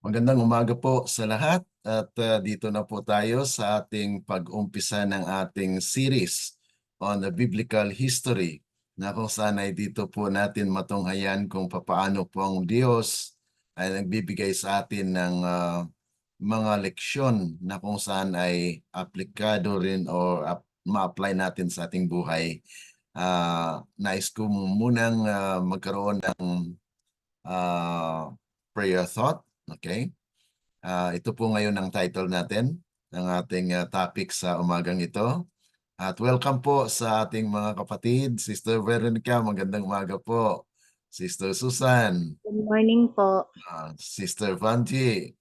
Magandang umaga po sa lahat at dito na po tayo sa ating pag-umpisa ng ating series on the biblical history na kung saan ay dito po natin matunghayan kung papaano po ang Diyos ay nagbibigay sa atin ng mga leksyon na kung saan ay aplikado rin o ma-apply natin sa ating buhay. Nais ko munang magkaroon ng prayer thought. Okay? Ito po ngayon ang title natin ng ating topic sa umagang ito. At welcome po sa ating mga kapatid. Sister Veronica, magandang umaga po. Sister Susan, Good morning po. Sister Vanji,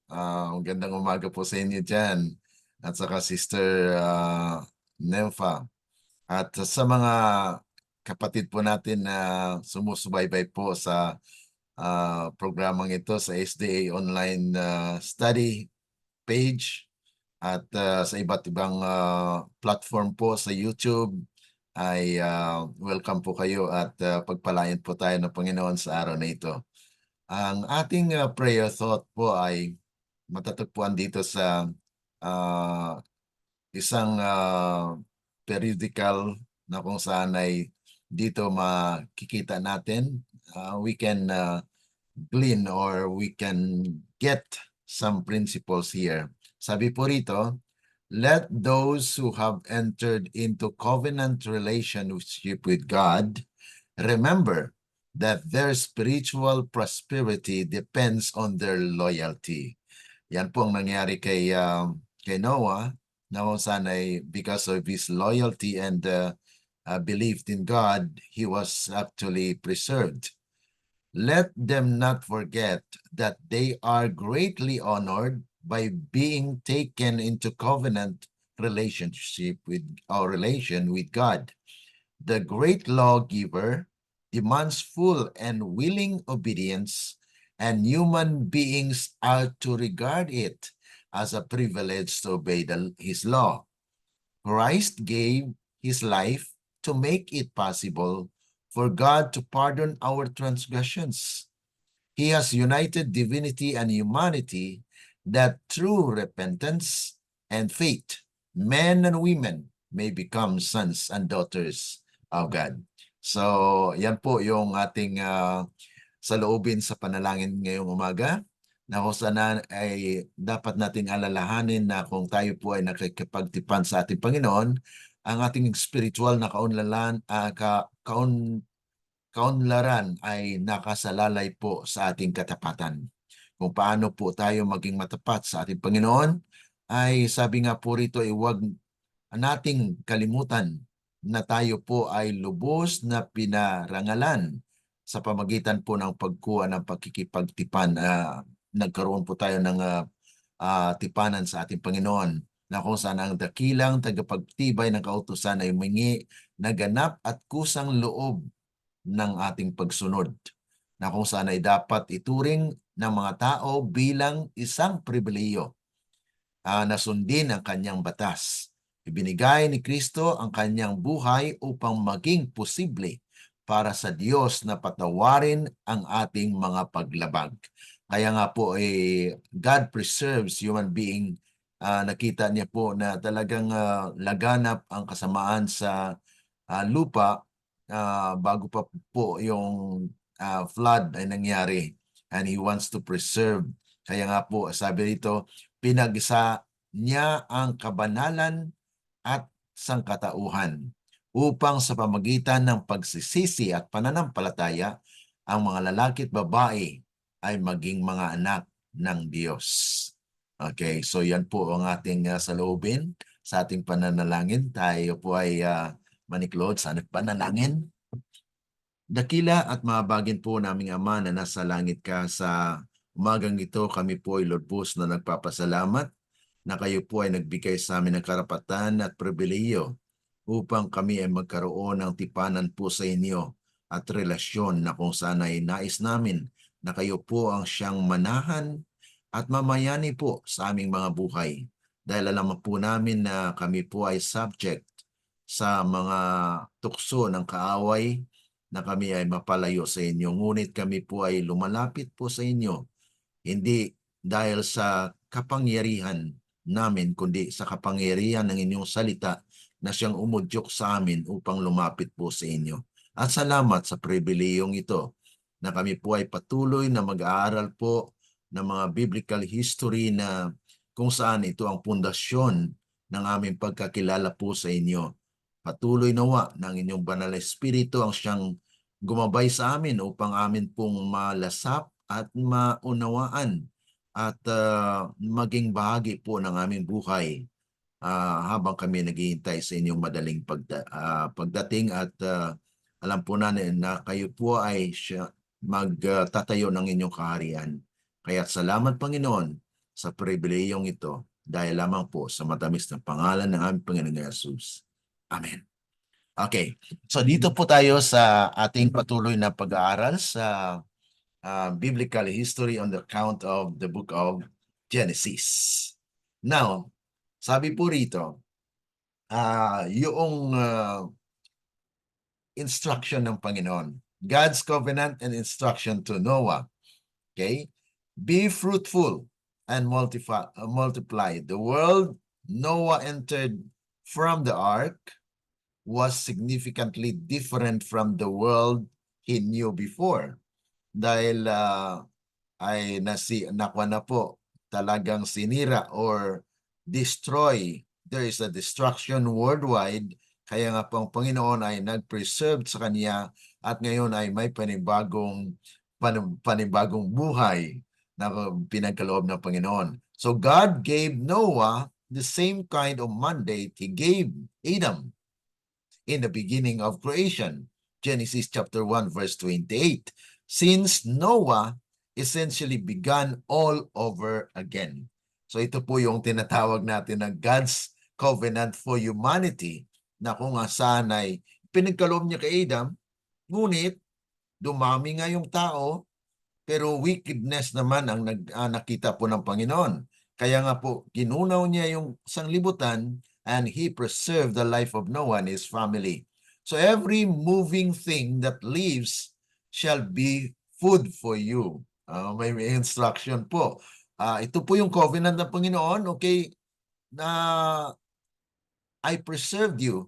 magandang umaga po sa inyo dyan. At saka Sister Nympha. At sa mga kapatid po natin na sumusubaybay po sa programang ito sa SDA Online Study page at sa iba't ibang platform po sa YouTube ay welcome po kayo at pagpalain po tayo ng Panginoon sa araw na ito. Ang ating prayer thought po ay matatagpuan dito sa isang periodical na kung saan ay dito makikita natin we can glean or we can get some principles here. Sabi po rito, let those who have entered into covenant relationship with God remember that their spiritual prosperity depends on their loyalty. Yan po ang nangyari kay Noah, na kung saan ay because of his loyalty and believed in God, he was actually preserved. Let them not forget that they are greatly honored by being taken into covenant relationship with our relation with God. The great lawgiver demands full and willing obedience, and human beings are to regard it as a privilege to obey his law. Christ gave his life to make it possible for God to pardon our transgressions. He has united divinity and humanity that through repentance and faith, men and women may become sons and daughters of God. So, yan po yung ating saloobin sa panalangin ngayong umaga, na kung saan ay dapat nating alalahanin na kung tayo po ay nakikipagtipan sa ating Panginoon, ang ating spiritual na kaunlaran ay nakasalalay po sa ating katapatan. Kung paano po tayo maging matapat sa ating Panginoon, ay sabi nga po rito, huwag nating kalimutan na tayo po ay lubos na pinarangalan sa pamagitan po ng pagkuha ng pagkikipagtipan. Nagkaroon po tayo ng tipanan sa ating Panginoon, na kung saan ang dakilang tagapagtibay ng kautusan ay humingi na ganap at kusang loob ng ating pagsunod, na kung saan ay dapat ituring ng mga tao bilang isang pribileyo na sundin ang kanyang batas. Ibinigay ni Kristo ang kanyang buhay upang maging posible para sa Diyos na patawarin ang ating mga paglabag. Kaya nga po, God preserves human being. Nakita niya po na talagang laganap ang kasamaan sa lupa bago pa po yung flood ay nangyari. And He wants to preserve. Kaya nga po, sabi rito, pinag-isa niya ang kabanalan at sangkatauhan upang sa pamagitan ng pagsisisi at pananampalataya, ang mga lalaki at babae ay maging mga anak ng Diyos. Okay, so yan po ang ating saloobin sa ating pananalangin. Tayo po ay maniklod sa panalangin. Dakila at mahabagin po naming Ama na nasa langit ka, sa umagang ito kami po ay lubos na nagpapasalamat na kayo po ay nagbigay sa amin ng karapatan at pribileyo upang kami ay magkaroon ng tipanan po sa inyo at relasyon, na kung saan ay nais namin na kayo po ang siyang manahan at mamayani po sa aming mga buhay. Dahil alam po namin na kami po ay subject sa mga tukso ng kaaway, na kami ay mapalayo sa inyo. Ngunit kami po ay lumalapit po sa inyo, hindi dahil sa kapangyarihan namin, kundi sa kapangyarihan ng inyong salita na siyang umudyok sa amin upang lumapit po sa inyo. At salamat sa pribilehiyong ito na kami po ay patuloy na mag-aaral po ng mga biblical history, na kung saan ito ang pundasyon ng aming pagkakilala po sa inyo. Patuloy nawa ng inyong banal na espiritu ang siyang gumabay sa amin upang amin pong malasap at maunawaan at maging bahagi po ng aming buhay habang kami naghihintay sa inyong madaling pagdating, at alam po natin na kayo po ay magtatayo ng inyong kaharian. Kaya salamat, Panginoon, sa pribilehiyong ito, dahil lamang po sa matamis na pangalan ng aming Panginoong Yesus. Amen. Okay, so dito po tayo sa ating patuloy na pag-aaral sa biblical history on the account of the book of Genesis. Now, sabi po rito, yung instruction ng Panginoon, God's covenant and instruction to Noah. Okay? Be fruitful and multiply. The world Noah entered from the ark was significantly different from the world he knew before. Dahil ay nakuha na po, talagang sinira or destroy. There is a destruction worldwide. Kaya nga po ang Panginoon ay nag-preserve sa kanya at ngayon ay may panibagong buhay na pinagkaloob ng Panginoon. So God gave Noah the same kind of mandate He gave Adam in the beginning of creation. Genesis chapter 1 verse 28. Since Noah essentially began all over again. So ito po yung tinatawag natin na God's covenant for humanity na kung saan ay pinagkaloob niya kay Adam, ngunit dumami nga yung tao, pero wickedness naman ang nakita po ng Panginoon. Kaya nga po, ginunaw niya yung sanglibutan and He preserved the life of Noah and his family. So every moving thing that lives shall be food for you. May instruction po. Ito po yung covenant ng Panginoon, okay, na I preserved you,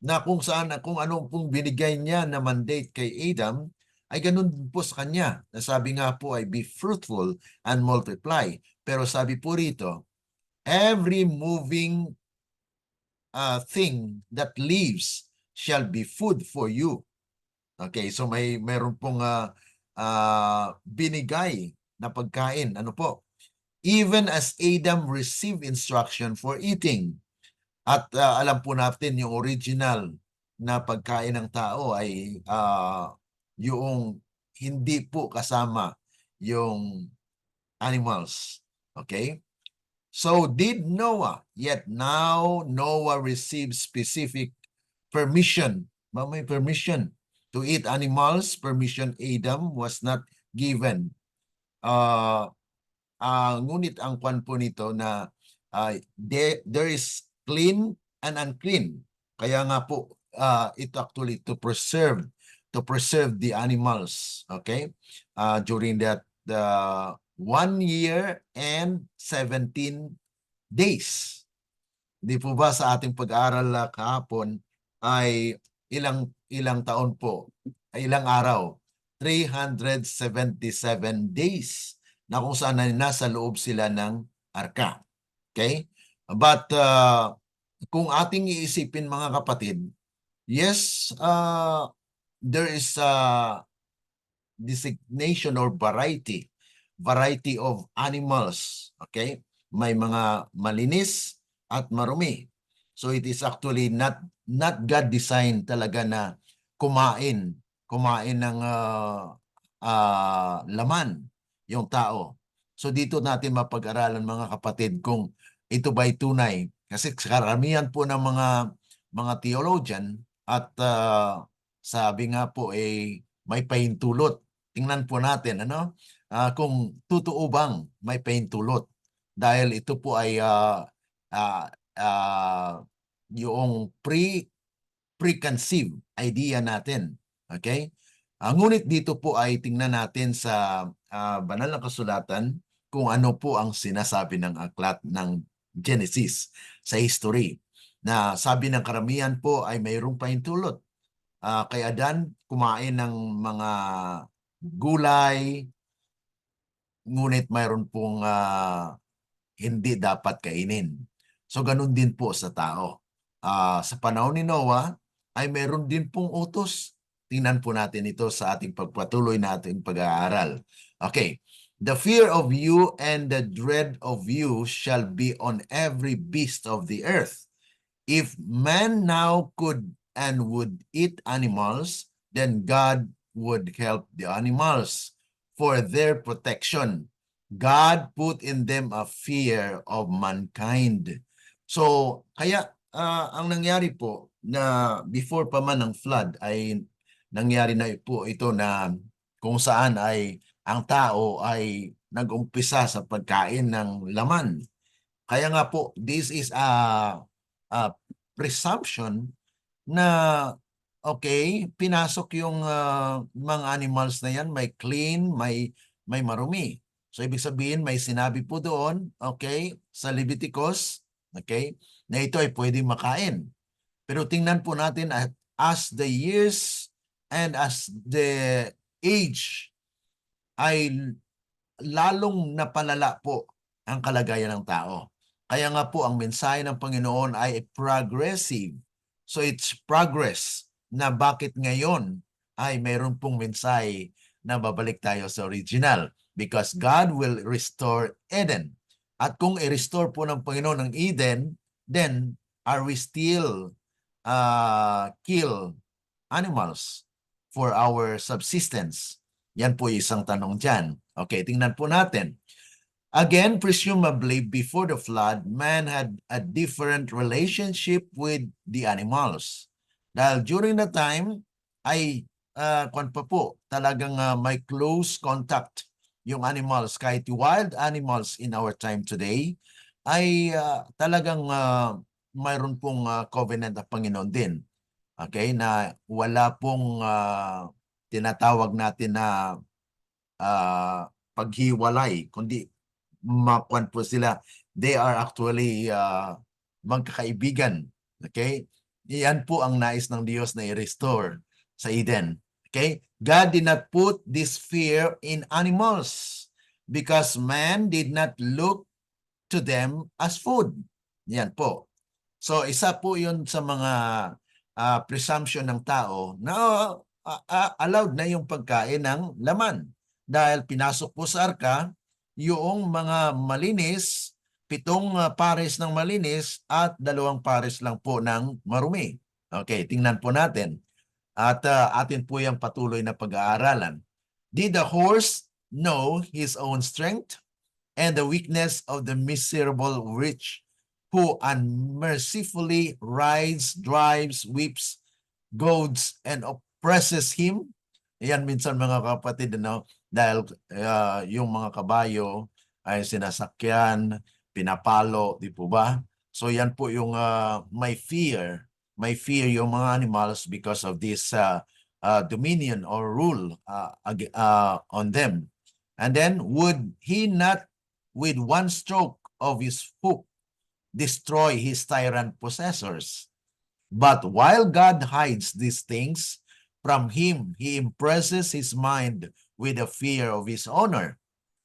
na kung saan, kung ano pong binigay niya na mandate kay Adam, ay ganun din po sa kanya. Nasabi nga po ay be fruitful and multiply. Pero sabi po rito, every moving thing that lives shall be food for you. Okay, so meron pong binigay na pagkain. Ano po? Even as Adam received instruction for eating. At alam po natin yung original na pagkain ng tao ay yung hindi po kasama yung animals. Okay? So did Noah, yet now Noah received specific permission. May permission to eat animals. Permission Adam was not given. Ngunit ang kwan po nito na there is clean and unclean. Kaya nga po ito actually to preserve the animals, okay? During that 1 year and 17 days. Di po ba sa ating pag-aaral kahapon ay ilang taon po? Ay ilang araw? 377 days na kung saan nasa loob sila ng arka. Okay? But kung ating iisipin mga kapatid, yes, there is a designation or variety of animals. Okay? May mga malinis at marumi. So it is actually not God designed talaga na kumain ng laman yung tao. So dito natin mapag-aralan mga kapatid kung ito ba'y tunay. Kasi karamihan po ng mga theologian at sabi nga po may pahintulot. Tingnan po natin kung totoo bang may pahintulot. Dahil ito po ay yung preconceived idea natin. Okay? Ngunit dito po ay tingnan natin sa banal na kasulatan kung ano po ang sinasabi ng aklat ng Genesis sa history. Na sabi ng karamihan po ay mayroong pahintulot. Kay Adan, kumain ng mga gulay, ngunit mayroon pong hindi dapat kainin. So ganun din po sa tao. Sa panahon ni Noah ay mayroon din pong utos. Tingnan po natin ito sa ating pagpatuloy na ating pag-aaral. Okay. The fear of you and the dread of you shall be on every beast of the earth. If man now could and would eat animals, then God would help the animals for their protection. God put in them a fear of mankind. So, kaya ang nangyari po na before pa man ng flood ay nangyari na po ito na kung saan ay ang tao ay nag-umpisa sa pagkain ng laman. Kaya nga po, this is a presumption na okay, pinasok yung mga animals na yan, may clean, may marumi. So ibig sabihin may sinabi po doon, okay, sa Leviticus, okay, na ito ay pwedeng makain. Pero tingnan po natin as the years and as the age ay lalong napalala po ang kalagayan ng tao. Kaya nga po ang mensahe ng Panginoon ay progressive. So it's progress na bakit ngayon ay mayroon pong mensahe na babalik tayo sa original because God will restore Eden. At kung i-restore po ng Panginoon ng Eden, then are we still kill animals for our subsistence? Yan po isang tanong dyan. Okay, tingnan po natin. Again, presumably before the flood, man had a different relationship with the animals. Dahil during the time ay kung pa po, talagang may close contact yung animals. Kahit wild animals in our time today ay talagang mayroon pong covenant ng Panginoon din. Okay, na wala pong tinatawag natin na paghiwalay, kundi makuan po sila. They are actually magkakaibigan. Okay? Iyan po ang nais ng Diyos na i-restore sa Eden. Okay? God did not put this fear in animals because man did not look to them as food. Yan po. So isa po yun sa mga presumption ng tao na allowed na yung pagkain ng laman. Dahil pinasok po sa arka yung mga malinis, 7 pares ng malinis at 2 pares lang po ng marumi. Okay, tingnan po natin. At atin po yung patuloy na pag-aaralan. Did the horse know his own strength and the weakness of the miserable rich who unmercifully rides, drives, whips, goads, and oppresses him? Yan minsan mga kapatid, no? Dahil yung mga kabayo ay sinasakyan, pinapalo, di po ba? So yan po yung may fear yung mga animals because of this dominion or rule on them. And then would he not with one stroke of his hook destroy his tyrant possessors? But while God hides these things from him, he impresses his mind with the fear of his honor,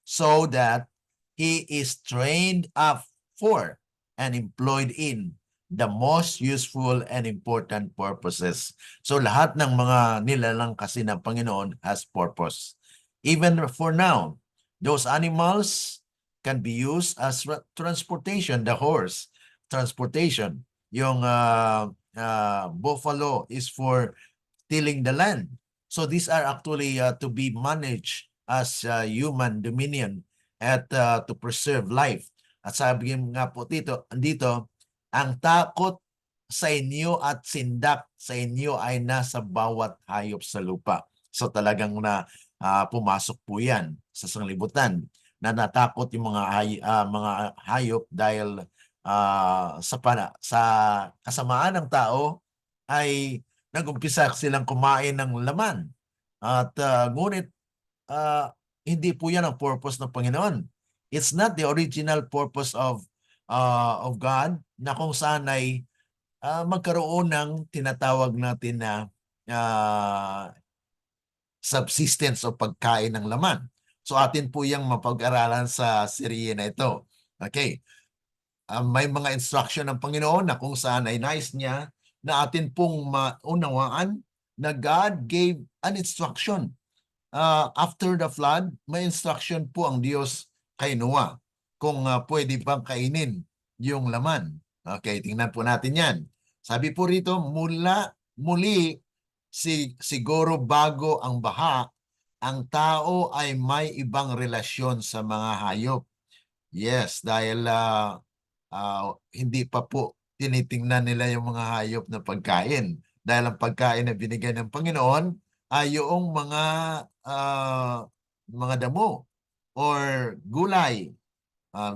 so that he is trained up for and employed in the most useful and important purposes. So lahat ng mga nilalang kasi ng Panginoon has purpose. Even for now, those animals can be used as transportation. The horse, transportation. Yung buffalo is for tilling the land. So these are actually to be managed as human dominion at to preserve life. At sabi nga po dito, ang takot sa inyo at sindak sa inyo ay nasa bawat hayop sa lupa. So talagang na pumasok po yan sa sanglibutan na natakot yung mga hayop dahil sa kasamaan ng tao ay nag-umpisa silang kumain ng laman. At ngunit hindi po yan ang purpose ng Panginoon. It's not the original purpose of God na kung saan ay magkaroon ng tinatawag natin na subsistence o pagkain ng laman. So atin po yung mapag-aralan sa serye na ito. Okay. May mga instruction ng Panginoon na kung saan ay nais niya na atin pong maunawaan na God gave an instruction. After the flood, may instruction po ang Diyos kay Noah kung pwede bang kainin yung laman. Okay, tingnan po natin yan. Sabi po rito, muli siguro bago ang baha, ang tao ay may ibang relasyon sa mga hayop. Yes, dahil hindi pa po tinitingnan nila yung mga hayop na pagkain. Dahil ang pagkain na binigay ng Panginoon ay yung mga damo or gulay,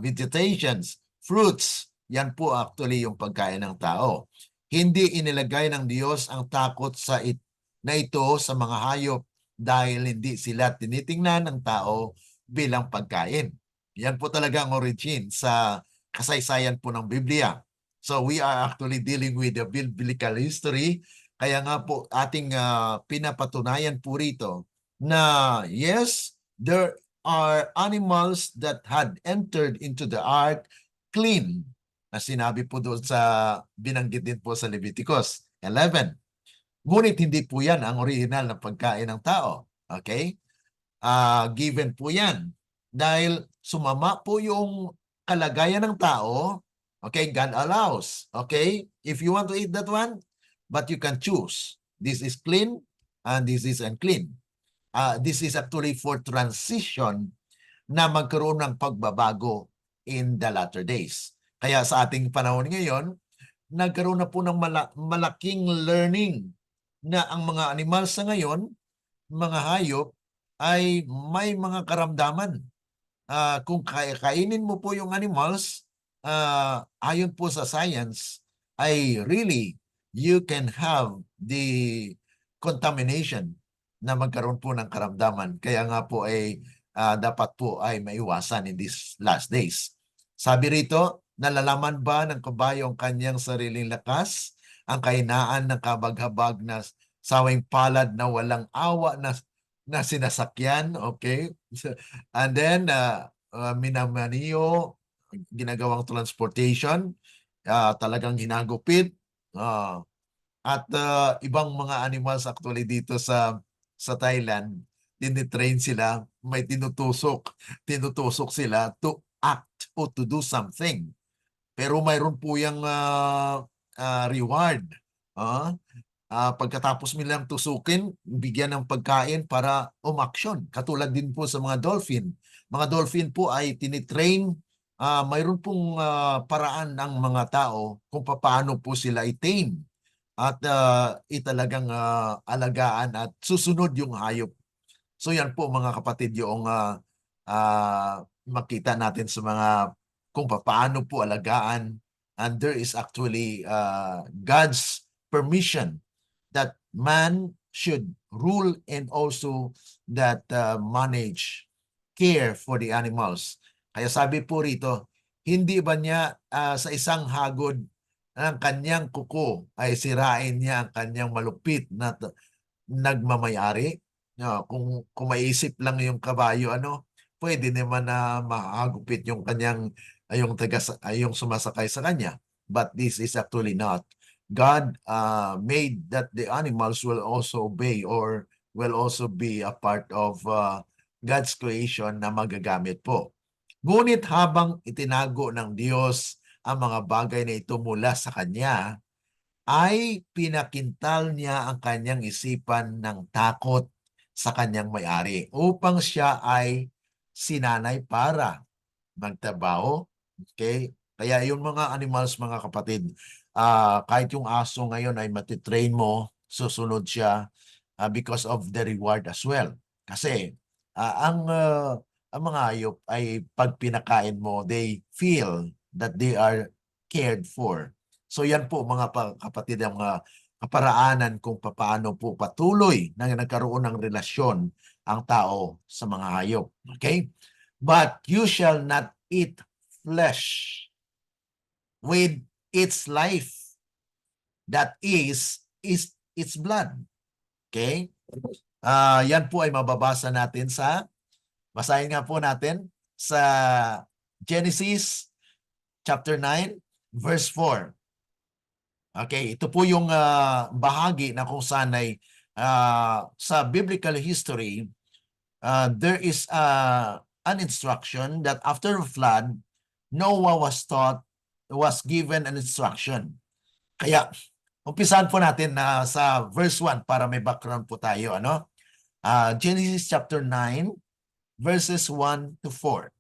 vegetations, fruits. Yan po actually yung pagkain ng tao. Hindi inilagay ng Diyos ang takot na ito sa mga hayop dahil hindi sila tinitingnan ng tao bilang pagkain. Yan po talaga ang origin sa kasaysayan po ng Biblia. So we are actually dealing with the biblical history. Kaya nga po ating pinapatunayan po rito na yes, there are animals that had entered into the ark clean. Na sinabi po doon sa binanggit din po sa Leviticus 11. Ngunit hindi po yan ang original na pagkain ng tao. Okay? Given po yan. Dahil sumama po yung kalagayan ng tao, okay, God allows. Okay? If you want to eat that one, but you can choose. This is clean and this is unclean. This is actually for transition na magkaroon ng pagbabago in the latter days. Kaya sa ating panahon ngayon, nagkaroon na po ng malaking learning na ang mga animal sa ngayon, mga hayop, ay may mga karamdaman. Kung kainin mo po yung animals, ayon po sa science, ay really, you can have the contamination na magkaroon po ng karamdaman. Kaya nga po ay dapat po ay maiwasan in these last days. Sabi rito, nalalaman ba ng kabayo ang kanyang sariling lakas? Ang kahinaan ng kabaghabag na sawing palad na walang awa na sinasakyan, okay? And then, minamaniyo, ginagawang transportation, talagang hinagupit, at ibang mga animals actually dito sa Thailand, tinitrain sila, may tinutusok sila to act o to do something. Pero mayroon po yung reward. Pagkatapos nilang tusukin, bigyan ng pagkain para umaksyon. Katulad din po sa mga dolphin. Mga dolphin po ay tinitrain, mayroon pong paraan ng mga tao kung paano po sila i-tame at italagang alagaan at susunod yung hayop. So yan po mga kapatid yung makita natin sa mga kung paano po alagaan, and there is actually God's permission that man should rule and also that manage, care for the animals. Kaya sabi po rito, hindi ba niya sa isang hagod ang kanyang kuko ay sirain niya ang kanyang malupit na nagmamayari? Kung maiisip lang yung kabayo, pwede naman na mahagupit yung kanyang yung sumasakay sa kanya. But this is actually not. God made that the animals will also obey or will also be a part of God's creation na magagamit po. Ngunit habang itinago ng Diyos ang mga bagay na ito mula sa Kanya, ay pinakintal niya ang kanyang isipan ng takot sa kanyang may-ari upang siya ay sinanay para magtrabaho. Okay? Kaya yung mga animals, mga kapatid, kahit yung aso ngayon ay matitrain mo, susunod siya because of the reward as well. Kasi ang mga hayop ay pag pinakain mo, they feel that they are cared for. So yan po mga kapatid, ang mga kaparaanan kung paano po patuloy na nagkaroon ng relasyon ang tao sa mga hayop. Okay? But you shall not eat flesh with its life, that is its blood. Okay? Yan po ay mababasa natin basahin nga po natin sa Genesis chapter 9, verse 4. Okay, ito po yung bahagi na kung saan ay sa biblical history, there is an instruction that after the flood, Noah was given an instruction. Kaya, umpisahan po natin sa verse 1 para may background po tayo. Genesis chapter 9, verses 1 to 4.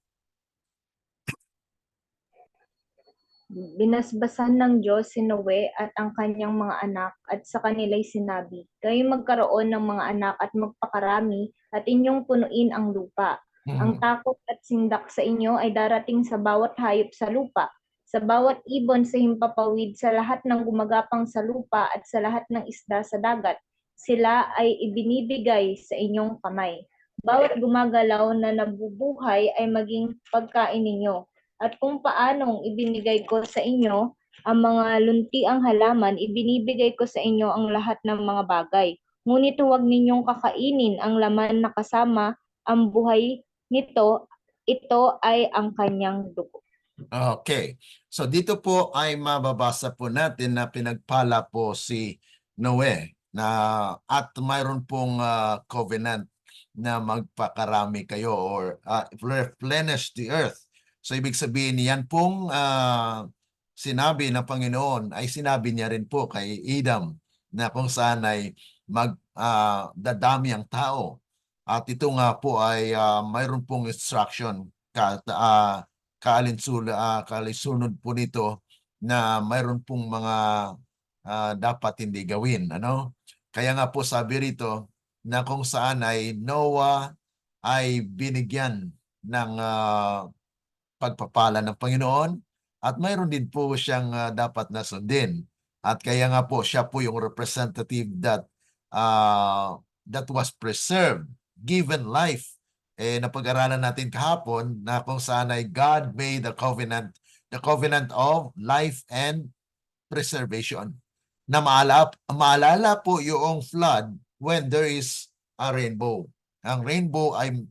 Binasbasan ng Diyos si Noe at ang kanyang mga anak at sa kanila'y sinabi, kayo magkaroon ng mga anak at magpakarami at inyong punuin ang lupa. Ang takot at sindak sa inyo ay darating sa bawat hayop sa lupa, sa bawat ibon sa himpapawid, sa lahat ng gumagapang sa lupa at sa lahat ng isda sa dagat. Sila ay ibinibigay sa inyong kamay. Bawat gumagalaw na nabubuhay ay maging pagkain ninyo. At kung paanong ibinigay ko sa inyo ang mga luntiang halaman, ibinibigay ko sa inyo ang lahat ng mga bagay. Ngunit huwag ninyong kakainin ang laman na kasama ang buhay nito, ito ay ang kanyang dugo. Okay. So dito po ay mababasa po natin na pinagpala po si Noe. na at mayroon pong covenant na magpakarami kayo or replenish the earth. So ibig sabihin yan pong sinabi ng Panginoon ay sinabi niya rin po kay Adam na kung saan ay dadami ang tao. At ito nga po ay mayroon pong instruction kaalisunod po nito na mayroon pong mga dapat hindi gawin. Ano? Kaya nga po sabi rito na kung saan ay Noah ay binigyan ng pagpapala ng Panginoon at mayroon din po siyang dapat na sundin. At kaya nga po siya po yung representative that was preserved, given life. Napag-aralan natin kahapon na kung saan ay God made the covenant of life and preservation. Na maalala po yung flood when there is a rainbow. Ang rainbow ay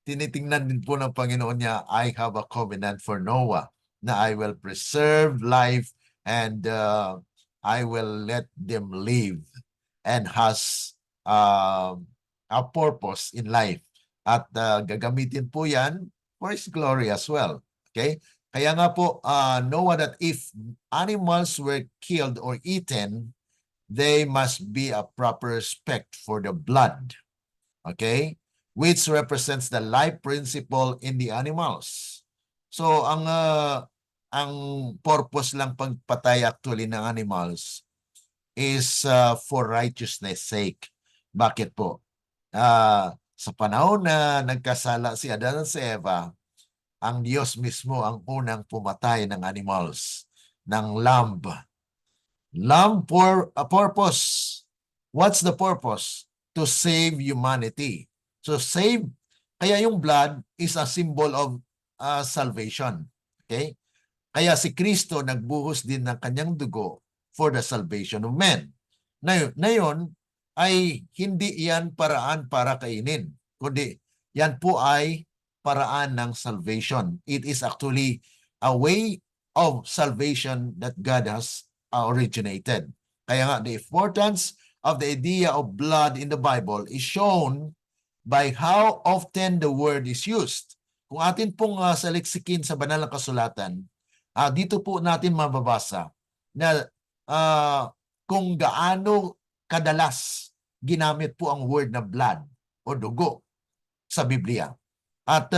tinitingnan din po ng Panginoon niya, I have a covenant for Noah na I will preserve life and I will let them live and has a purpose in life. At gagamitin po yan for His glory as well. Okay? Kaya nga po, Noah that if animals were killed or eaten, they must be a proper respect for the blood. Okay? Which represents the life principle in the animals. So, ang purpose lang pagpatay actually ng animals is for righteousness sake. Bakit po? Sa panahon na nagkasala si Adan at si Eva, ang Diyos mismo ang unang pumatay ng animals, ng lamb. Lamb for a purpose. What's the purpose? To save humanity. So save, kaya yung blood is a symbol of salvation. Okay? Kaya si Kristo nagbuhos din ng kanyang dugo for the salvation of men. Na yun ay hindi yan paraan para kainin, kundi yan po ay paraan ng salvation. It is actually a way of salvation that God has originated. Kaya nga, the importance of the idea of blood in the Bible is shown by how often the word is used. Kung atin pong saliksikin sa banal na kasulatan, dito po natin mababasa na kung gaano kadalas ginamit po ang word na blood o dugo sa Biblia. At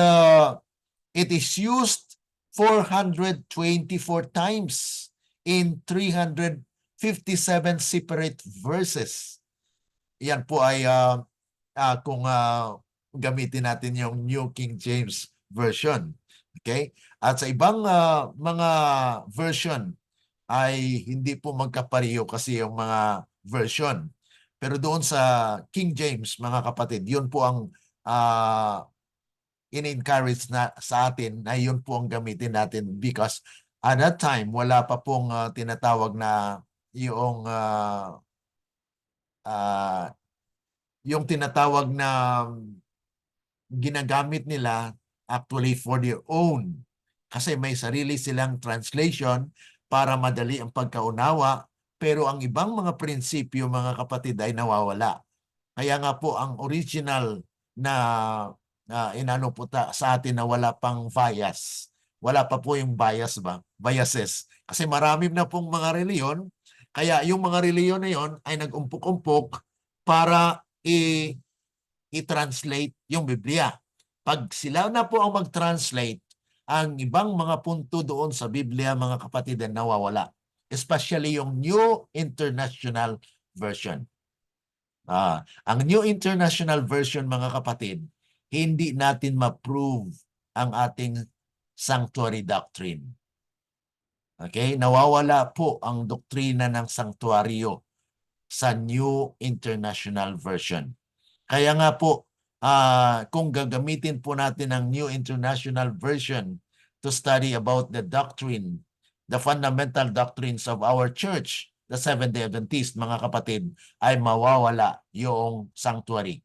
it is used 424 times in 357 separate verses. Yan po ay kung gamitin natin yung New King James Version. Okay? At sa ibang mga version ay hindi po magkapareho kasi yung mga version. Pero doon sa King James, mga kapatid, yun po ang in-encourage na sa atin na yun po ang gamitin natin because at that time, wala pa pong tinatawag na yung tinatawag na ginagamit nila actually for their own. Kasi may sarili silang translation para madali ang pagkaunawa, pero ang ibang mga prinsipyo, mga kapatid, ay nawawala. Kaya nga po ang original na inano po sa atin na wala pang bias. Wala pa po yung biases. Kasi marami na pong mga reliyon, kaya yung mga reliyon na yon ay nag-umpok-umpok para i-translate yung Biblia. Pag sila na po ang mag-translate, ang ibang mga punto doon sa Biblia, mga kapatid, ay nawawala. Especially yung New International Version. Ang New International Version, mga kapatid, hindi natin ma-prove ang ating sanctuary doctrine. Okay? Nawawala po ang doktrina ng sanktuaryo sa New International Version. Kaya nga po, kung gagamitin po natin ang New International Version to study about the doctrine, the fundamental doctrines of our church, the Seventh-day Adventist, mga kapatid, ay mawawala yung sanctuary.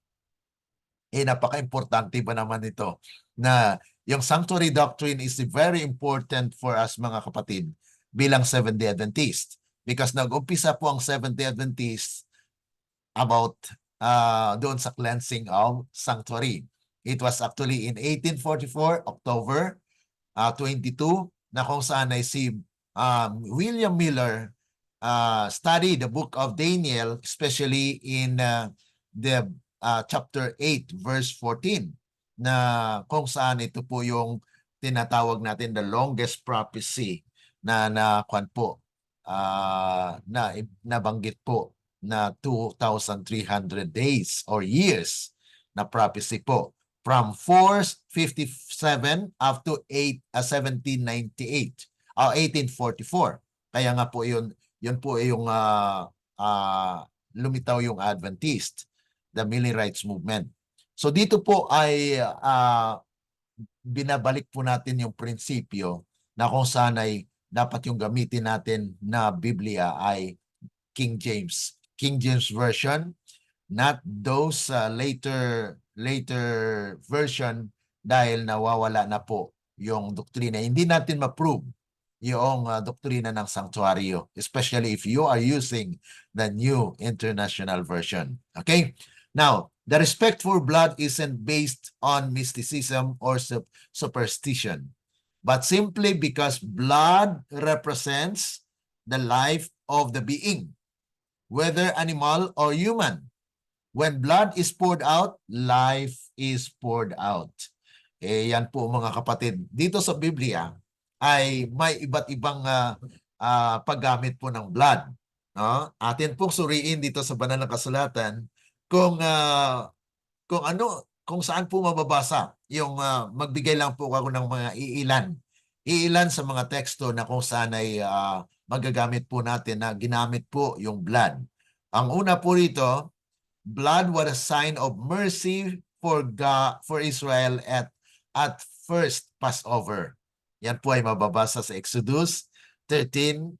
Napaka-importante ba naman ito na yung sanctuary doctrine is very important for us, mga kapatid, bilang Seventh-day Adventist. Because nag-umpisa po ang Seventh-day Adventist about doon sa cleansing of sanctuary. It was actually in 1844, October 22, na kung saan ay si William Miller studied the book of Daniel, especially in the chapter 8, verse 14, na kung saan ito po yung tinatawag natin the longest prophecy na nabanggit po na 2,300 days or years na prophecy po from 457 up to 1798 1844. Kaya nga po yun po yung lumitaw yung Adventist, the Millerites movement. So dito po ay binabalik po natin yung prinsipyo na kung saan ay dapat yung gamitin natin na Biblia ay King James Version, not those later version, dahil nawawala na po yung doktrina. Hindi natin ma-prove yung doktrina ng sanctuaryo, especially if you are using the New International Version. Okay? Now, the respect for blood isn't based on mysticism or superstition, but simply because blood represents the life of the being, whether animal or human. When blood is poured out, life is poured out. Yan po mga kapatid. Dito sa Biblia ay may iba't ibang paggamit po ng blood. No? Atin pong suriin dito sa banal na kasulatan kung saan po mababasa. Yung magbigay lang po ako ng mga iilan sa mga teksto na kung saan ay magagamit po natin na ginamit po yung blood. Ang una po rito, blood was a sign of mercy for God, for Israel at first Passover. Yan po ay mababasa sa Exodus 12:13.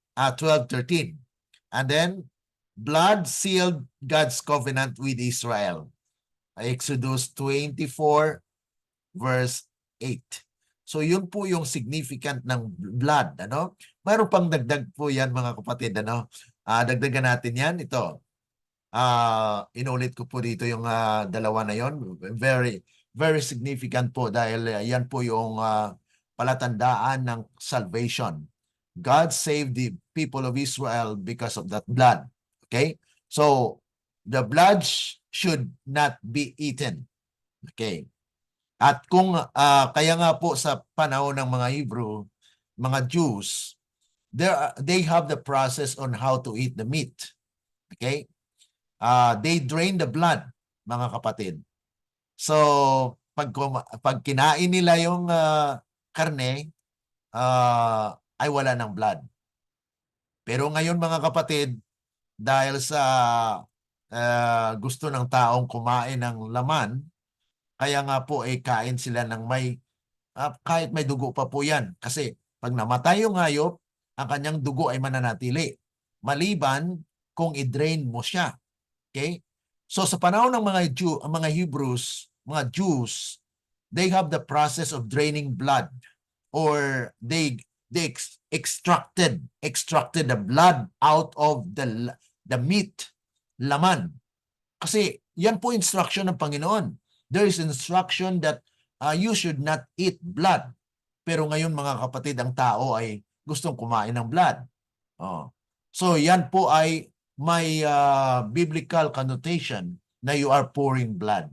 And then, blood sealed God's covenant with Israel. Exodus 24 verse 8. So yun po yung significant ng blood, ano? Mayroon pang dagdag po yan mga kapatid, ano? Dagdagan natin yan, ito. Inulit ko po dito yung dalawa na yon. Very, very significant po dahil yan po yung palatandaan ng salvation. God saved the people of Israel because of that blood. Okay? So, the blood should not be eaten. Okay? At kung kaya nga po sa panahon ng mga Hebrew, mga Jews, they have the process on how to eat the meat. Okay? They drain the blood, mga kapatid. So, pag kinain nila yung karne, ay wala ng blood. Pero ngayon mga kapatid, dahil sa gusto ng taong kumain ng laman, kaya nga po kain sila ng may, kahit may dugo pa po yan. Kasi pag namatay yung hayop, ang kanyang dugo ay mananatili. Maliban kung i-drain mo siya. Okay? So sa panahon ng mga Hebrews, mga Jews, they have the process of draining blood, or they extracted the blood out of the meat, laman. Kasi yan po instruction ng Panginoon. There is instruction that you should not eat blood. Pero ngayon mga kapatid, ang tao ay gustong kumain ng blood. So yan po ay may biblical connotation na you are pouring blood.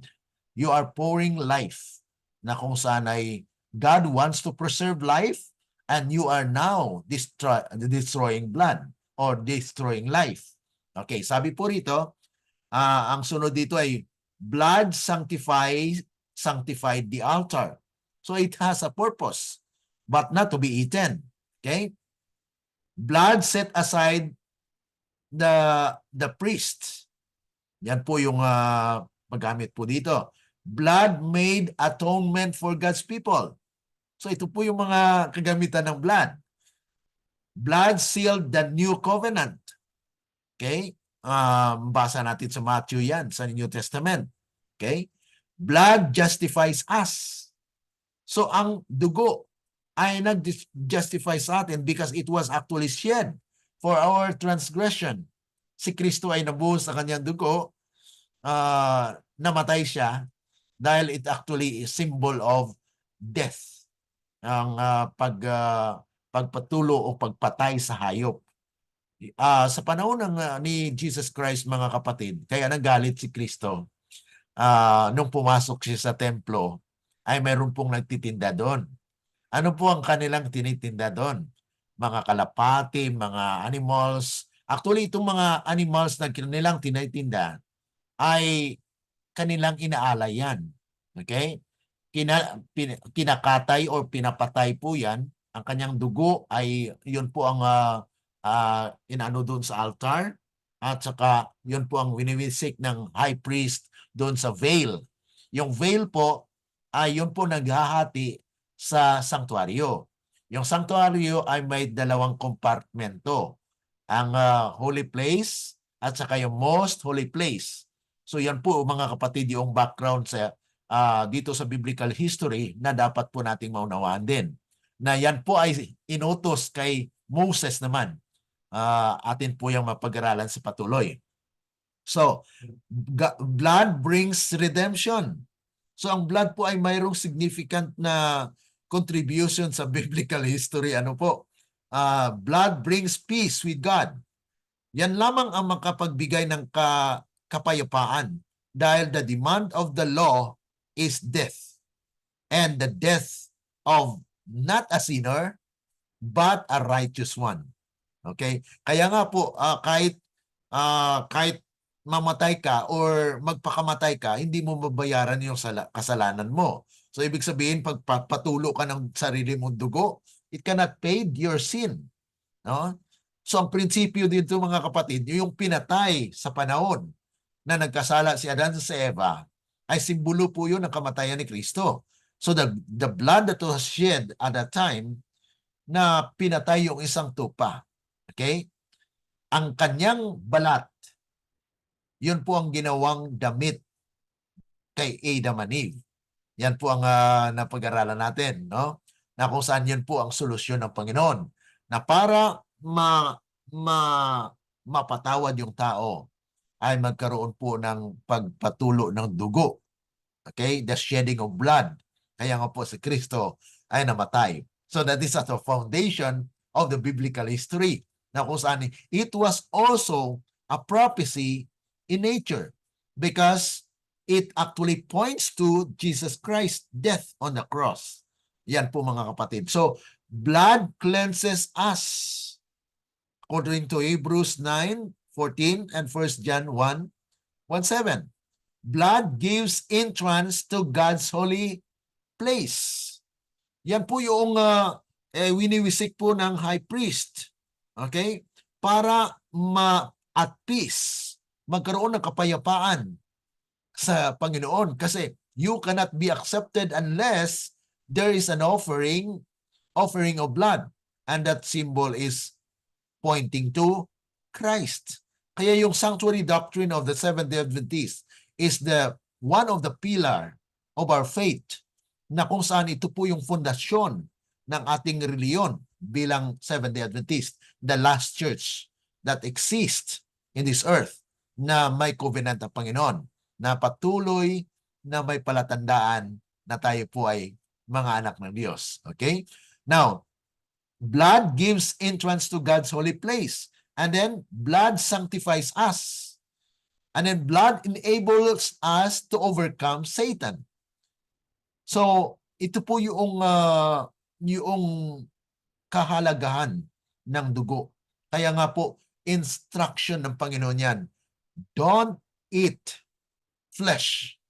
You are pouring life, na kung saan ay God wants to preserve life and you are now destroying blood or destroying life. Okay, sabi po rito, ang sunod dito ay blood sanctified the altar. So it has a purpose, but not to be eaten. Okay? Blood set aside the priest. Yan po yung magamit po dito. Blood made atonement for God's people. So ito po yung mga kagamitan ng blood. Blood sealed the new covenant. Okay? Basa natin sa Matthew yan, sa New Testament. Okay? Blood justifies us. So ang dugo ay nag-justify sa atin because it was actually shed for our transgression. Si Kristo ay nabuhos sa kanyang dugo namatay siya dahil it actually is symbol of death. Ang pagpatulo o pagpatay sa hayop. Sa panahon ni Jesus Christ, mga kapatid, kaya nagalit si Kristo nung pumasok siya sa templo, ay meron pong nagtitinda doon. Ano po ang kanilang tinitinda doon? Mga kalapati, mga animals. Actually, itong mga animals na kanilang tinitinda ay kanilang inaalay yan. Okay? Kinakatay o pinapatay po yan. Ang kanyang dugo ay yun po ang inaano doon sa altar. At saka yun po ang winiwisik ng high priest doon sa veil. Yung veil po ay yun po naghahati sa sanctuaryo. Yung sanctuaryo ay may dalawang kompartmento. Ang holy place at saka yung most holy place. So yan po mga kapatid yung background sa dito sa biblical history na dapat po nating maunawaan din. Na yan po ay inutos kay Moses naman. Atin po yung mapag-aralan sa patuloy. So, blood brings redemption. So ang blood po ay mayroong significant na contribution sa biblical history. Ano po? Blood brings peace with God. Yan lamang ang makapagbigay ng kapayapaan dahil the demand of the law is death. And the death of not a sinner but a righteous one. Okay? Kaya nga po kahit mamatay ka or magpakamatay ka, hindi mo mabayaran yung kasalanan mo. So ibig sabihin pag patulo ka ng sarili mong dugo, it cannot pay your sin. No? So ang prinsipyo dito mga kapatid, yung pinatay sa panahon na nagkasala si Adan sa Eva, ay simbolo po yun ng kamatayan ni Kristo. So the blood that was shed at that time na pinatay yung isang tupa. Okay? Ang kanyang balat, yun po ang ginawang damit kay Adam and Eve. Yan po ang napag-aralan natin, no? Na kung saan yun po ang solusyon ng Panginoon. Na para mapatawad yung tao, ay magkaroon po ng pagpatulo ng dugo. Okay? The shedding of blood. Kaya nga po si Kristo ay namatay. So that is at the foundation of the biblical history. Na kung saan it was also a prophecy in nature because it actually points to Jesus Christ's death on the cross. Yan po mga kapatid. So, blood cleanses us. According to Hebrews 9:14 and 1 John 1:7. Blood gives entrance to God's holy place. Yan po yung winiwisik po ng high priest. Okay? Para at peace, magkaroon ng kapayapaan sa Panginoon. Kasi you cannot be accepted unless there is an offering of blood. And that symbol is pointing to Christ. Kaya yung sanctuary doctrine of the Seventh-day Adventist is one of the pillar of our faith na kung saan ito po yung fondasyon ng ating reliyon bilang Seventh-day Adventist, the last church that exists in this earth na may covenant ng Panginoon, na patuloy na may palatandaan na tayo po ay mga anak ng Diyos. Okay? Now, blood gives entrance to God's holy place. And then, blood sanctifies us. And then, blood enables us to overcome Satan. So, ito po yung kahalagahan ng dugo. Kaya nga po, instruction ng Panginoon yan, don't eat flesh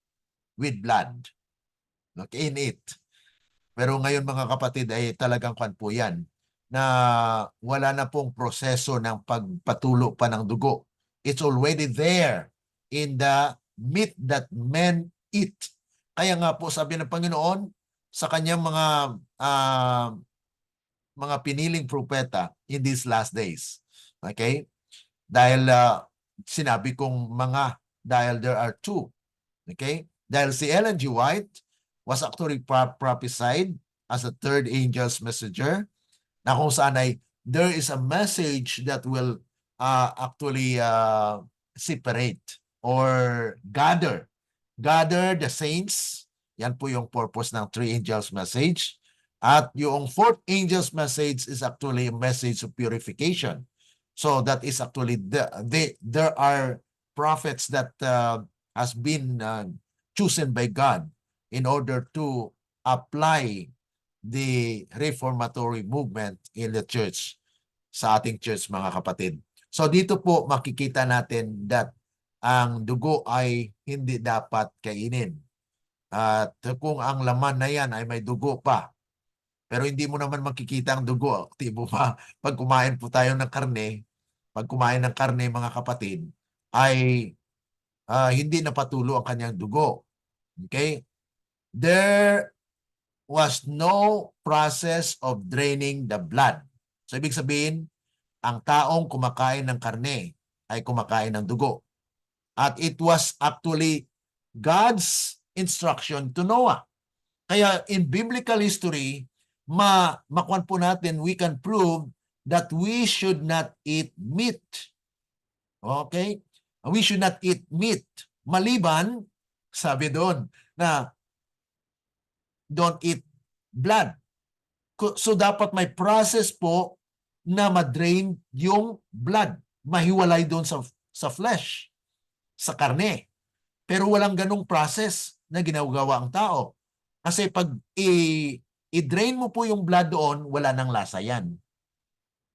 with blood. Okay, in it. Pero ngayon mga kapatid ay talagang kwan po yan na wala na pong proseso ng pagpatulo pa ng dugo. It's already there in the meat that men eat. Kaya nga po sabi ng Panginoon sa kanyang mga piniling propeta in these last days. Okay? Dahil sinabi kong dahil there are two. Okay? Dahil si Ellen G. White was actually prophesied as a third angel's messenger na kung saan ay there is a message that will actually separate or gather. Gather the saints. Yan po yung purpose ng three angels message. At yung fourth angel's message is actually a message of purification. So that is actually there are prophets that has been chosen by God in order to apply the reformatory movement in the church, sa ating church, mga kapatid. So dito po makikita natin that ang dugo ay hindi dapat kainin. At kung ang laman na yan ay may dugo pa, pero hindi mo naman makikita ang dugo, tibo pa, pag kumain po tayo ng karne, pag kumain ng karne, mga kapatid, ay hindi napatulo ang kanyang dugo. Okay? There was no process of draining the blood. So, ibig sabihin, ang taong kumakain ng karne ay kumakain ng dugo. At it was actually God's instruction to Noah. Kaya in biblical history, makuan po natin, we can prove that we should not eat meat. Okay? We should not eat meat. Maliban, sabi doon, na don't eat blood. So dapat may process po na ma-drain yung blood. Mahiwalay doon sa flesh, sa karne. Pero walang ganong process na ginagawa ang tao. Kasi pag i-drain mo po yung blood doon, wala nang lasa yan.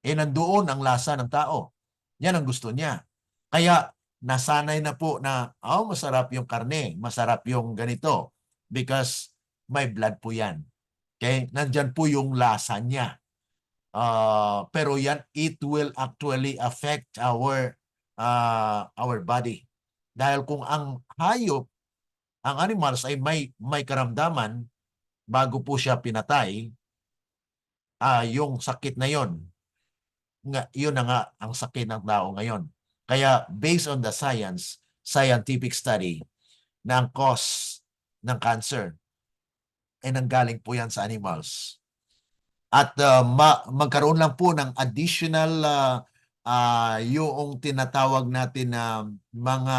Nandoon ang lasa ng tao. Yan ang gusto niya. Kaya nasanay na po na, masarap yung karne, masarap yung ganito. Because may blood po yan. Okay? Nandyan po yung lasa niya. Pero yan, it will actually affect our body. Dahil kung ang hayop, ang animals ay may karamdaman bago po siya pinatay, yung sakit na yon, yun na nga ang sakit ng tao ngayon. Kaya based on the scientific study, na ang cause ng cancer ay nanggaling po yan sa animals. At magkaroon lang po ng additional yung tinatawag natin na mga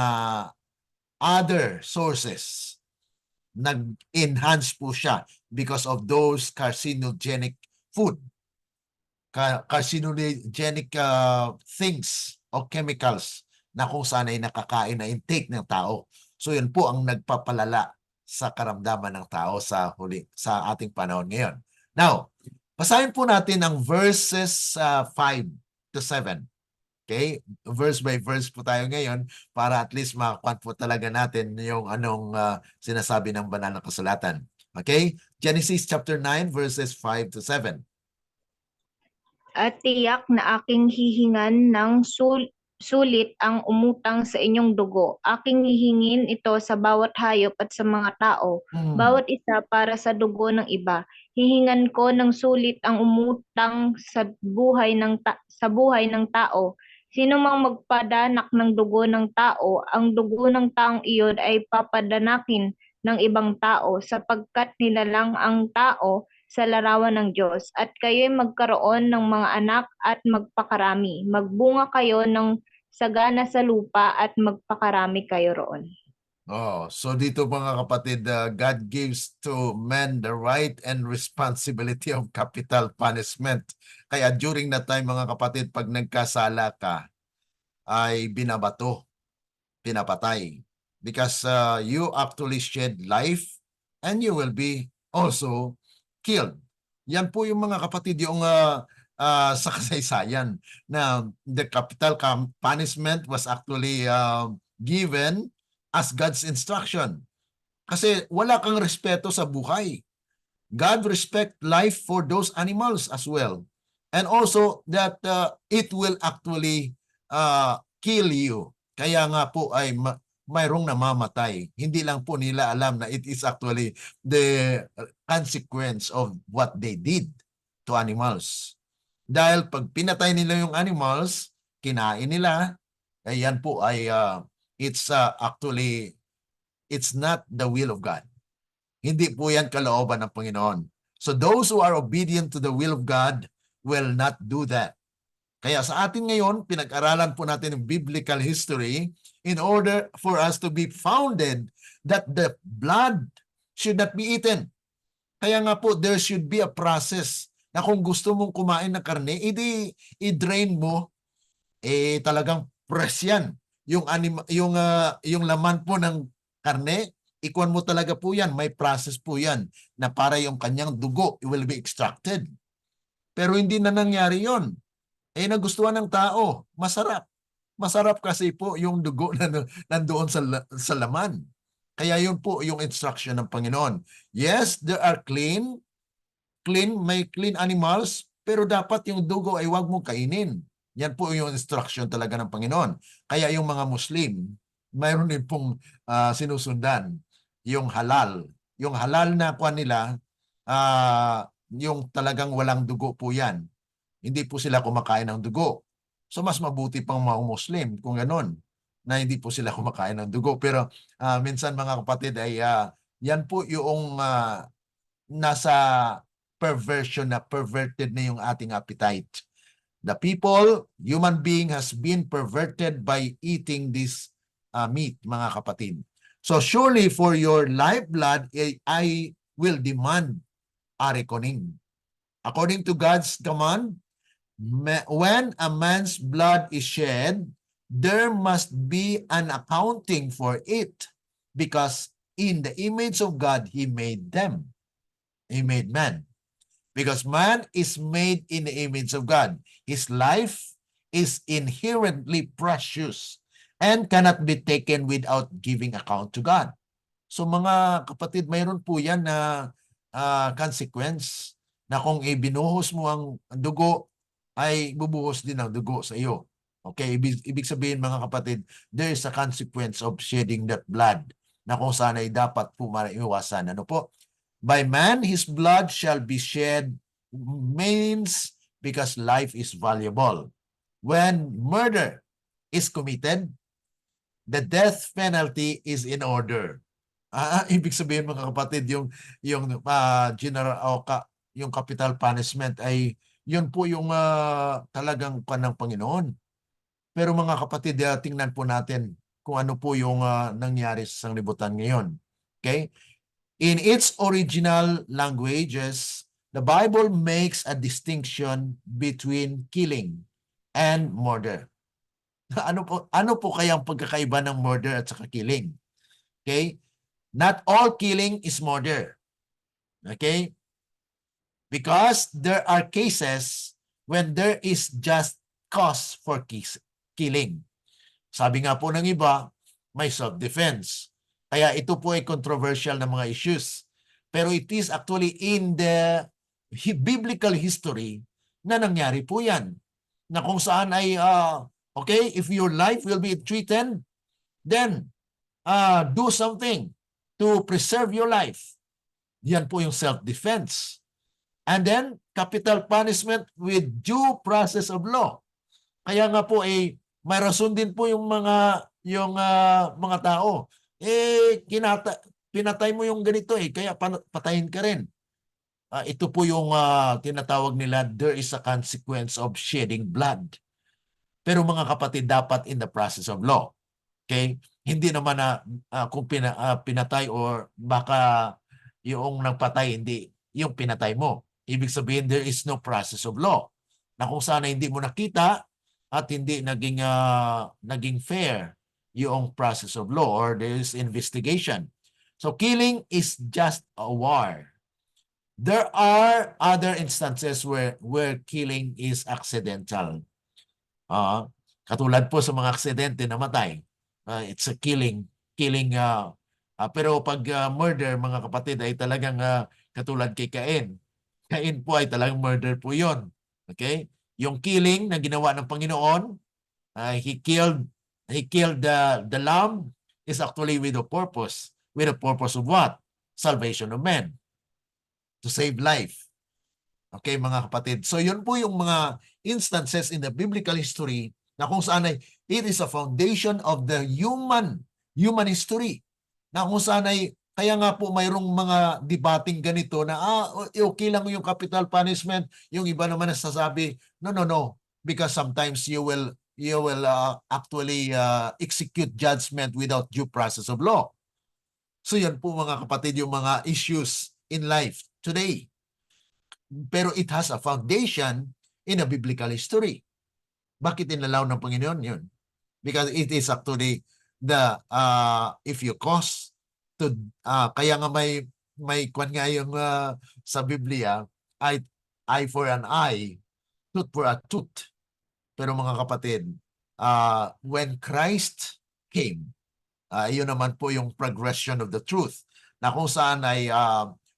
other sources. Nag-enhance po siya because of those carcinogenic food. Carcinogenic things o chemicals na kung saan ay nakakain na intake ng tao. So yun po ang nagpapalala sa karamdaman ng tao sa ating panahon ngayon. Now, basahin po natin ang verses 5 to 7. Okay? Verse by verse po tayo ngayon para at least makakuha po talaga natin yung anong sinasabi ng banal na kasulatan. Okay? Genesis chapter 9 verses 5 to 7. At tiyak na aking hihingan ng sulit ang umutang sa inyong dugo. Aking hihingin ito sa bawat hayop at sa mga tao, bawat isa para sa dugo ng iba. Hihingan ko ng sulit ang umutang sa buhay ng tao. Sino mang magpadanak ng dugo ng tao, ang dugo ng taong iyon ay papadanakin ng ibang tao, sapagkat nilalang ang tao sa larawan ng Diyos. At kayo'y magkaroon ng mga anak at magpakarami. Magbunga kayo ng sagana sa lupa at magpakarami kayo roon. So dito mga kapatid, God gives to men the right and responsibility of capital punishment. Kaya during that time mga kapatid, pag nagkasala ka, ay binabato, pinapatay. Because you actually shed life and you will be also killed. Yan po yung mga kapatid, yung sa kasaysayan na the capital punishment was actually given as God's instruction. Kasi wala kang respeto sa buhay. God respect life for those animals as well. And also that it will actually kill you. Kaya nga po ay mayroong namamatay. Hindi lang po nila alam na it is actually the consequence of what they did to animals. Dahil pag pinatay nila yung animals, kinain nila, yan po ay it's actually, it's not the will of God. Hindi po yan kalooban ng Panginoon. So those who are obedient to the will of God will not do that. Kaya sa atin ngayon, pinag-aralan po natin yung biblical history in order for us to be founded that the blood should not be eaten. Kaya nga po, there should be a process na kung gusto mong kumain ng karne, i-drain mo, talagang press yan. Yung laman po ng karne, ikuan mo talaga po yan. May process po yan na para yung kanyang dugo will be extracted. Pero hindi na nangyari yon. Nagustuhan ng tao, masarap. Masarap kasi po yung dugo na nandoon sa laman. Kaya yun po yung instruction ng Panginoon. Yes, there are may clean animals, pero dapat yung dugo ay huwag mong kainin. Yan po yung instruction talaga ng Panginoon. Kaya yung mga Muslim, mayroon din pong sinusundan, yung halal. Yung halal na kuha nila, yung talagang walang dugo po yan. Hindi po sila kumakain ng dugo. So mas mabuti pang mga Muslim kung gano'n, na hindi po sila kumakain ng dugo. Pero minsan mga kapatid ay yan po yung nasa perversion na perverted na yung ating appetite. The people, human being has been perverted by eating this meat, mga kapatid. So surely for your lifeblood, I will demand a reckoning. According to God's command, when a man's blood is shed, there must be an accounting for it, because in the image of God, He made them. He made man. Because man is made in the image of God. His life is inherently precious and cannot be taken without giving account to God. So mga kapatid, mayroon po yan na consequence na kung ibinuhos mo ang dugo, ay bubuhos din ang dugo sa iyo. Okay, ibig sabihin mga kapatid, there is a consequence of shedding that blood na kung saan ay dapat po maiwasan. Ano po? By man, his blood shall be shed means because life is valuable. When murder is committed, the death penalty is in order. Ibig sabihin mga kapatid, yung yung capital punishment ay yun po yung talagang ng Panginoon. Pero mga kapatid, tingnan po natin kung ano po yung nangyari sa sanglibutan ngayon. Okay? In its original languages, the Bible makes a distinction between killing and murder. Ano po kayang pagkakaiba ng murder at saka killing? Okay? Not all killing is murder. Okay? Because there are cases when there is just cause for killing. Sabi nga po ng iba, may self-defense. Kaya ito po ay controversial na mga issues. Pero it is actually in the biblical history na nangyari po yan. Na kung saan ay, okay, if your life will be threatened, then do something to preserve your life. Yan po yung self-defense. And then, capital punishment with due process of law. Kaya nga po may rason din po yung mga tao. Pinatay mo yung ganito kaya patayin ka rin. Ito po yung tinatawag nila, there is a consequence of shedding blood. Pero mga kapatid, dapat in the process of law. Okay? Hindi naman na kung pinatay or baka yung nagpatay, hindi yung pinatay mo. Ibig sabihin, there is no process of law. Na kung sana hindi mo nakita at hindi naging fair yung process of law or there is investigation. So killing is just a war. There are other instances where killing is accidental. Katulad po sa mga aksidente na matay. It's a killing. Pero pag murder, mga kapatid, ay talagang katulad kay Cain. Cain po ay talagang murder po yon. Okay? Yung killing na ginawa ng Panginoon, he killed the lamb is actually with a purpose. With a purpose of what? Salvation of men. To save life. Okay, mga kapatid. So yun po yung mga instances in the biblical history na kung saan ay it is a foundation of the human history. Na kung saan ay kaya nga po mayroong mga debating ganito na okay lang yung capital punishment, yung iba naman nasasabi, no. because sometimes you will actually execute judgment without due process of law. So yan po mga kapatid yung mga issues in life today. Pero it has a foundation in a biblical history. Bakit inalaw ng Panginoon yun? Because it is actually the if you cause to kaya nga may kwan nga yung sa Biblia, eye for an eye, tooth for a tooth. Pero mga kapatid, when Christ came, yun naman po yung progression of the truth na kung saan ay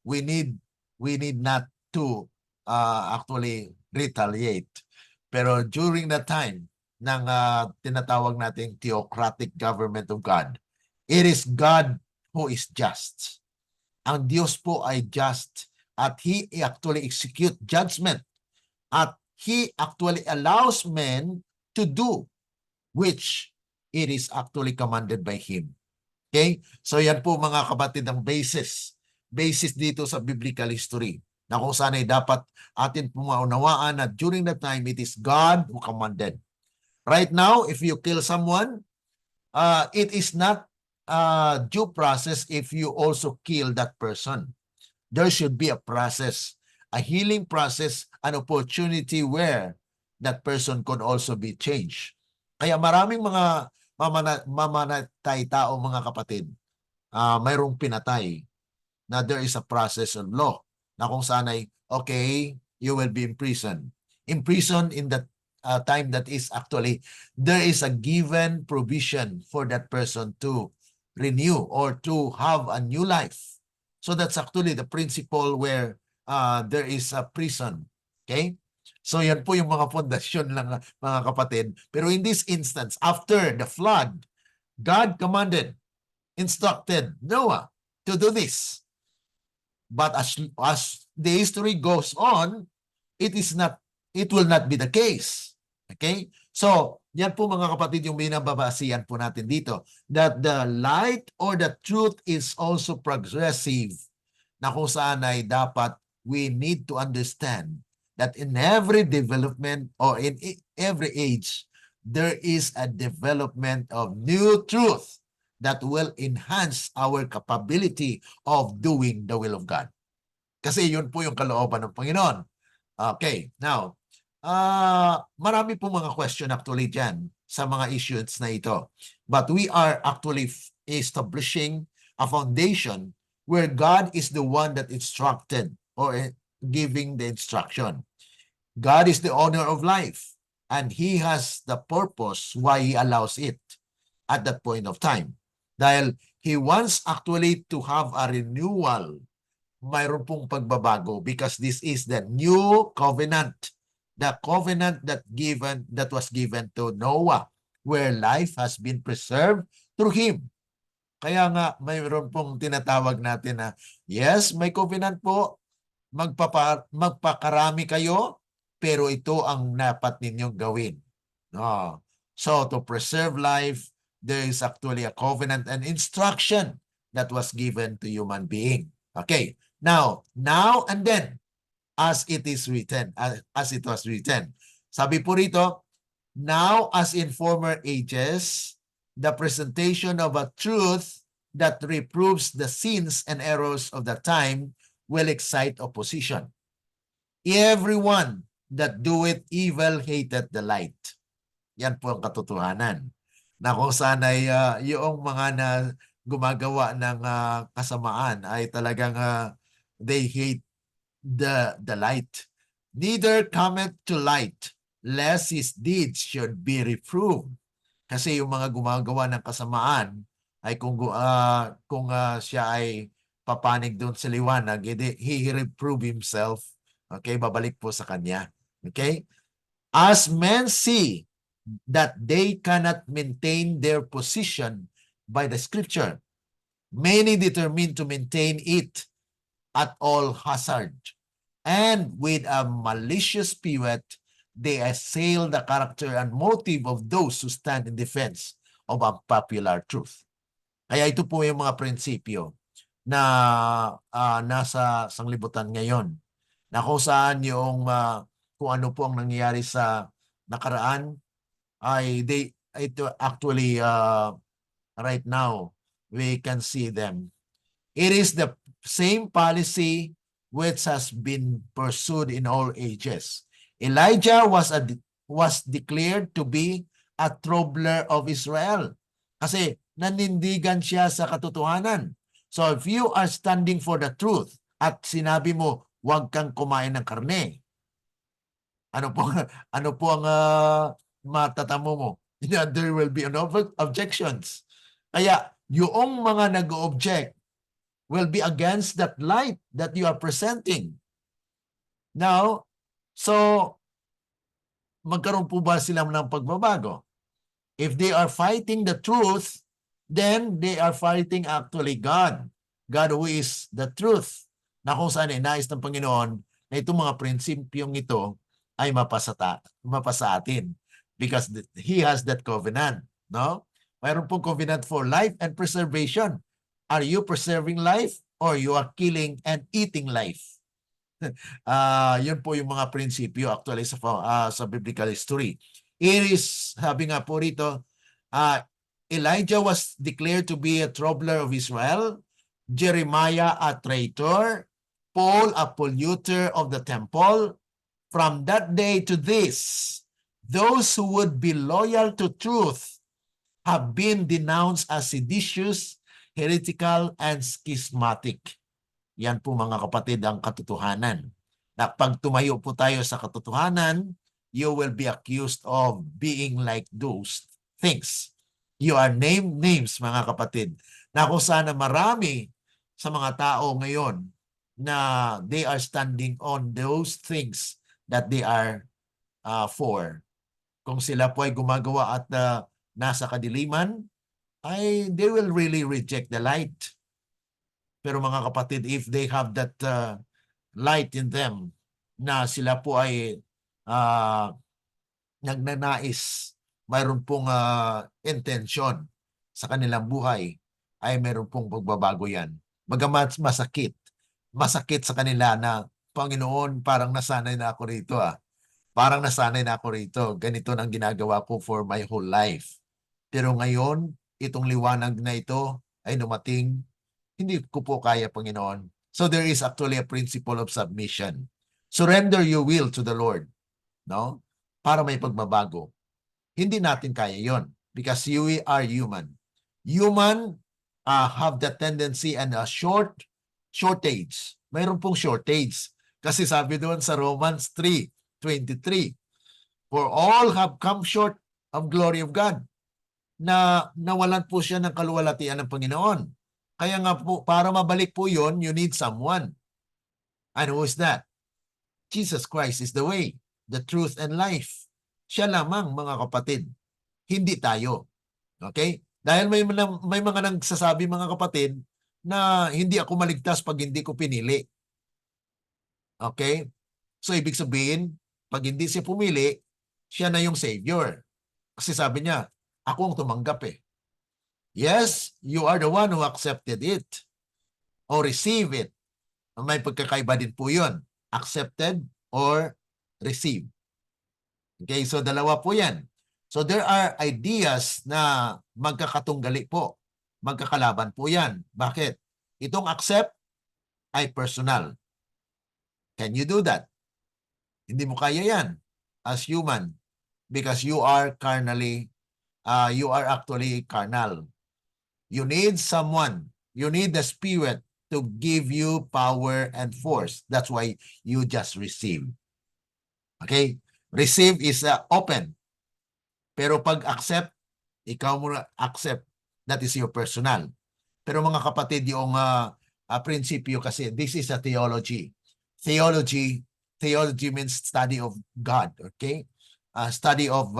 we need not to actually retaliate. Pero during that time ng tinatawag nating theocratic government of God, it is God who is just. Ang Diyos po ay just at He actually execute judgment at He actually allows men to do which it is actually commanded by Him. Okay? So yan po mga kapatid ang basis dito sa biblical history na kung saan ay dapat atin pumaunawaan na during that time it is God who commanded. Right now, if you kill someone, it is not due process if you also kill that person. There should be a process, a healing process, an opportunity where that person could also be changed. Kaya maraming mga mamanatay tao, mga kapatid, mayroong pinatay na there is a process of law na kung saan ay, okay, you will be imprisoned. Imprisoned in that time that is actually, there is a given provision for that person to renew or to have a new life. So that's actually the principle where there is a prison. Okay? So yan po yung mga pundasyon lang mga kapatid. Pero in this instance, after the flood, God commanded, instructed Noah to do this. But as the history goes on, it will not be the case. Okay? So, yan po mga kapatid yung binababasihan po natin dito. That the light or the truth is also progressive. Na kung saan ay dapat we need to understand that in every development or in every age, there is a development of new truth that will enhance our capability of doing the will of God. Kasi yun po yung kalooban ng Panginoon. Okay, now, marami po mga question actually dyan sa mga issues na ito. But we are actually establishing a foundation where God is the one that instructed or giving the instruction. God is the owner of life and He has the purpose why He allows it at that point of time. Dahil He wants actually to have a renewal, mayroon pong pagbabago because this is the new covenant. The covenant that was given to Noah, where life has been preserved through him. Kaya nga, mayroon pong tinatawag natin na, yes, may covenant po, magpakarami kayo, pero ito ang dapat ninyong gawin. So, to preserve life, there is actually a covenant and instruction that was given to human being. Okay, now and then, as it is written, as it was written. Sabi po rito, now as in former ages, the presentation of a truth that reproves the sins and errors of the time will excite opposition. Everyone that doeth evil hateth the light. Yan po ang katotohanan. Na kung saan ay yung mga na gumagawa ng kasamaan ay talagang they hate the light. Neither cometh to light, lest his deeds should be reproved. Kasi yung mga gumagawa ng kasamaan ay kung siya ay papanig doon sa liwanag, he reprove himself. Okay, babalik po sa kanya. Okay? As men see that they cannot maintain their position by the scripture, many determine to maintain it at all hazard. And with a malicious spirit, they assail the character and motive of those who stand in defense of unpopular truth. Kaya ito po yung mga prinsipyo na nasa sanglibutan ngayon. Na kung saan yung kung ano po ang nangyayari sa nakaraan ay actually right now we can see them. It is the same policy which has been pursued in all ages. Elijah was declared to be a troubler of Israel kasi nanindigan siya sa katotohanan. So if you are standing for the truth at sinabi mo huwag kang kumain ng karne, ano po ang matatamo mo? There will be objections. Kaya yung mga nag-object will be against that light that you are presenting. Now, so magkaroon po ba sila ng pagbabago? If they are fighting the truth, then they are fighting actually God. God who is the truth. Na kung saan nais ng Panginoon na itong mga prinsipyong ito ay mapasa atin. Because He has that covenant. No? Mayroon pong covenant for life and preservation. Are you preserving life or you are killing and eating life? Yun po yung mga prinsipyo actually sa biblical history. It is, sabi nga po rito, Elijah was declared to be a troubler of Israel, Jeremiah a traitor, Paul a polluter of the temple. From that day to this, those who would be loyal to truth have been denounced as seditious, heretical, and schismatic. Yan po mga kapatid ang katotohanan. Na pag tumayo po tayo sa katotohanan, you will be accused of being like those things. You are named names mga kapatid. Na kung sana marami sa mga tao ngayon na they are standing on those things that they are for. Kung sila po ay gumagawa at nasa kadiliman, they will really reject the light. Pero mga kapatid, if they have that light in them, na sila po ay nagnanais, mayroon pong intention sa kanilang buhay, ay mayroon pong pagbabago yan. Bagamat masakit sa kanila na, Panginoon, parang nasanay na ako rito Parang nasanay na ako rito. Ganito nang ginagawa ko for my whole life. Pero ngayon, itong liwanag na ito ay dumating, hindi ko po kaya, Panginoon. So there is actually a principle of submission. Surrender your will to the Lord, no? Para may pagbabago. Hindi natin kaya yon because we are human. Human have the tendency and a shortage. Mayroon pong shortage. Kasi sabi doon sa Romans 3:23, for all have come short of glory of God. Na nawalan po siya ng kaluwalhatian ng Panginoon. Kaya nga po, para mabalik po yon, you need someone. And who is that? Jesus Christ is the way, the truth, and life. Siya lamang, mga kapatid. Hindi tayo. Okay? Dahil may mga nagsasabi, mga kapatid, na hindi ako maligtas pag hindi ko pinili. Okay? So, ibig sabihin, pag hindi siya pumili, siya na yung Savior. Kasi sabi niya, ako ang tumanggap Yes, you are the one who accepted it or receive it. May pagkakaiba din po yun. Accepted or receive. Okay, so dalawa po yan. So there are ideas na magkakatunggali po. Magkakalaban po yan. Bakit? Itong accept ay personal. Can you do that? Hindi mo kaya yan as human because you are actually carnal. You need someone. You need the Spirit to give you power and force. That's why you just receive. Okay? Receive is open. Pero pag accept, ikaw muna accept. That is your personal. Pero mga kapatid, yung prinsipyo kasi, this is a theology. Theology means study of God, okay? Study of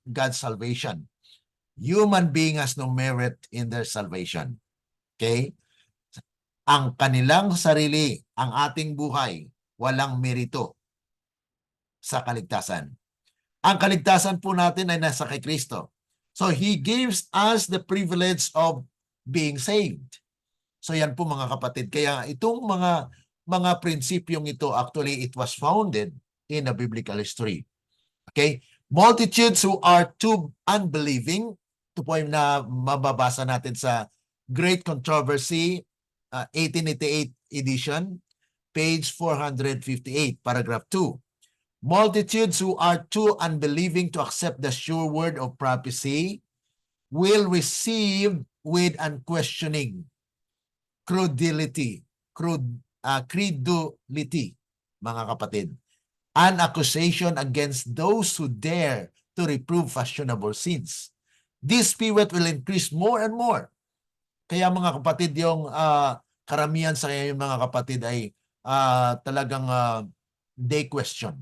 God's salvation. Human being has no merit in their salvation. Okay? Ang kanilang sarili, ang ating buhay, walang merito sa kaligtasan. Ang kaligtasan po natin ay nasa kay Kristo. So He gives us the privilege of being saved. So yan po mga kapatid. Kaya itong mga prinsipyong ito, actually, it was founded in a biblical history. Okay? Multitudes who are too unbelieving. Ito po yung na mababasa natin sa Great Controversy, 1888 edition, page 458, paragraph 2. Multitudes who are too unbelieving to accept the sure word of prophecy will receive with unquestioning credulity, mga kapatid, an accusation against those who dare to reprove fashionable sins. This spirit will increase more and more. Kaya mga kapatid, yung karamihan sa yung mga kapatid ay talagang they question.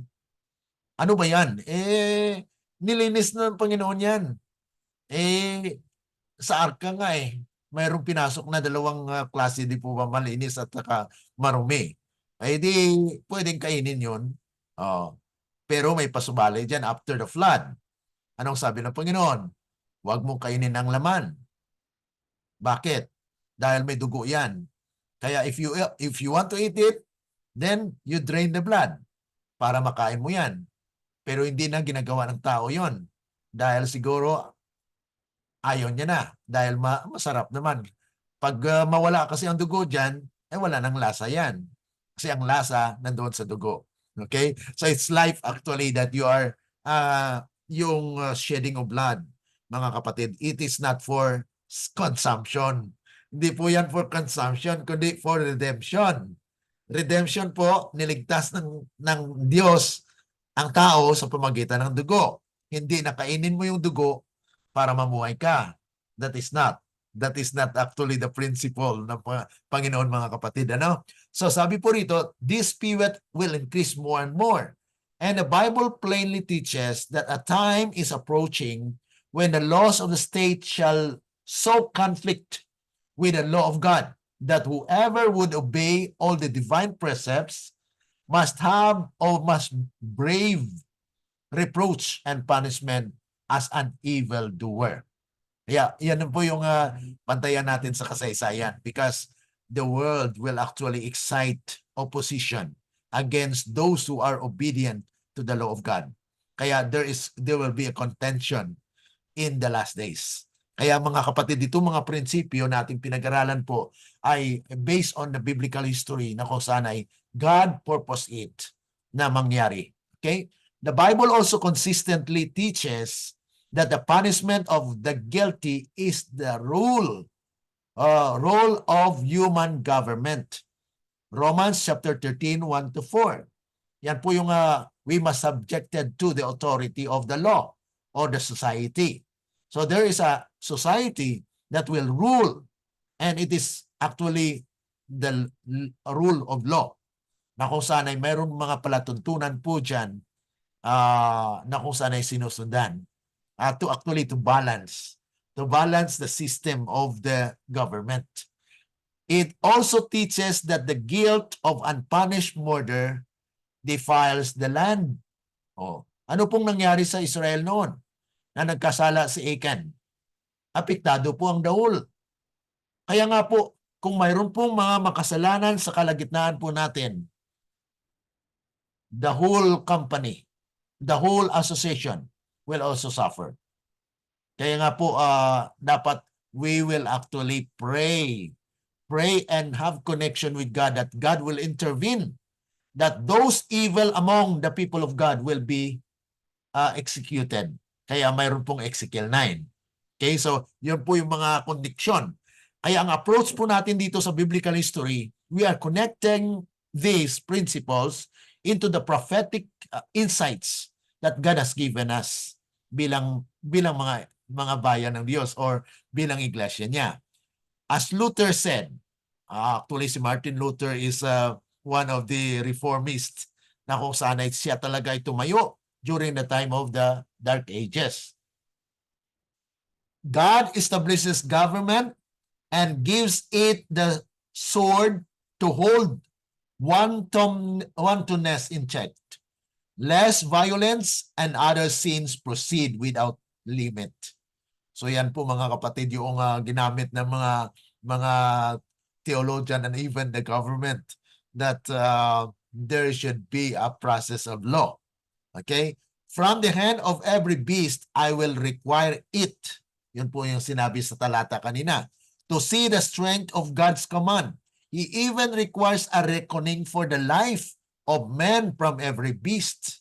Ano ba yan? Nilinis ng Panginoon yan. Sa arka nga mayroong pinasok na dalawang klase, di po ba, malinis at saka marumi. Di pwedeng kainin yun. Pero may pasubali dyan after the flood. Anong sabi ng Panginoon? Huwag mong kainin ang laman. Bakit? Dahil may dugo yan. Kaya if you want to eat it, then you drain the blood para makain mo yan. Pero hindi na ginagawa ng tao yon. Dahil siguro ayaw niya na. Dahil masarap naman. Pag mawala kasi ang dugo dyan, wala nang lasa yan. Kasi ang lasa nandoon sa dugo. Okay? So it's life actually that you are yung shedding of blood, mga kapatid. It is not for consumption. Hindi po yan for consumption, kundi for redemption. Redemption po, niligtas ng Diyos ang tao sa pamagitan ng dugo. Hindi nakainin mo yung dugo para mamuhay ka. That is not actually the principle ng Panginoon, mga kapatid. Ano? So sabi po rito, this spirit will increase more and more. And the Bible plainly teaches that a time is approaching when the laws of the state shall so conflict with the law of God that whoever would obey all the divine precepts must have or must brave reproach and punishment as an evildoer. Yan po yung pantayan natin sa kasaysayan, because the world will actually excite opposition against those who are obedient to the law of God. Kaya there will be a contention in the last days. Kaya mga kapatid, dito mga prinsipyo nating pinag-aralan po ay based on the biblical history na kung saan ay God purposed it na mangyari. Okay? The Bible also consistently teaches that the punishment of the guilty is the role of human government. Romans chapter 13, 1-4. Yan po yung we must subjected to the authority of the law or the society. So there is a society that will rule, and it is actually the rule of law, na kung saan ay mayroon mga palatuntunan po dyan na kung saan ay sinusundan to balance the system of the government. It also teaches that the guilt of unpunished murder defiles the land. Ano pong nangyari sa Israel noon na nagkasala si Achan? Apektado po ang dahol. Kaya nga po, kung mayroon pong mga makasalanan sa kalagitnaan po natin, the whole company, the whole association will also suffer. Kaya nga po, dapat we will actually pray and have connection with God, that God will intervene, that those evil among the people of God will be executed. Kaya mayroon pong Ezekiel 9. Okay, so yun po yung mga condition. Kaya ang approach po natin dito sa biblical history, we are connecting these principles into the prophetic insights that God has given us bilang mga bayan ng Diyos or bilang iglesia niya. As Luther said, actually si Martin Luther is one of the reformists na kung saan ay siya talaga ay tumayo during the time of the Dark Ages. God establishes government and gives it the sword to hold wantonness in check, lest violence and other sins proceed without limit. So yan po mga kapatid yung ginamit ng mga theologian and even the government, that there should be a process of law. Okay? From the hand of every beast, I will require it. Yun po yung sinabi sa talata kanina. To see the strength of God's command. He even requires a reckoning for the life of men from every beast.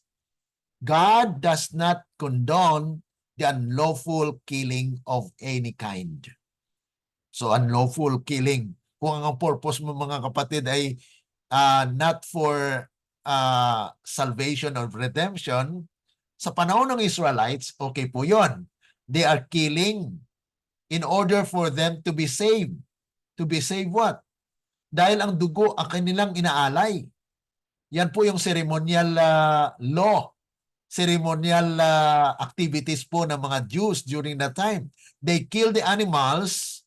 God does not condone the unlawful killing of any kind. So unlawful killing. Kung ang purpose mo mga kapatid ay not for salvation or redemption, sa panahon ng Israelites, okay po yon. They are killing in order for them to be saved. To be saved what? Dahil ang dugo ang kanilang inaalay. Yan po yung ceremonial law, ceremonial activities po ng mga Jews during that time. They kill the animals,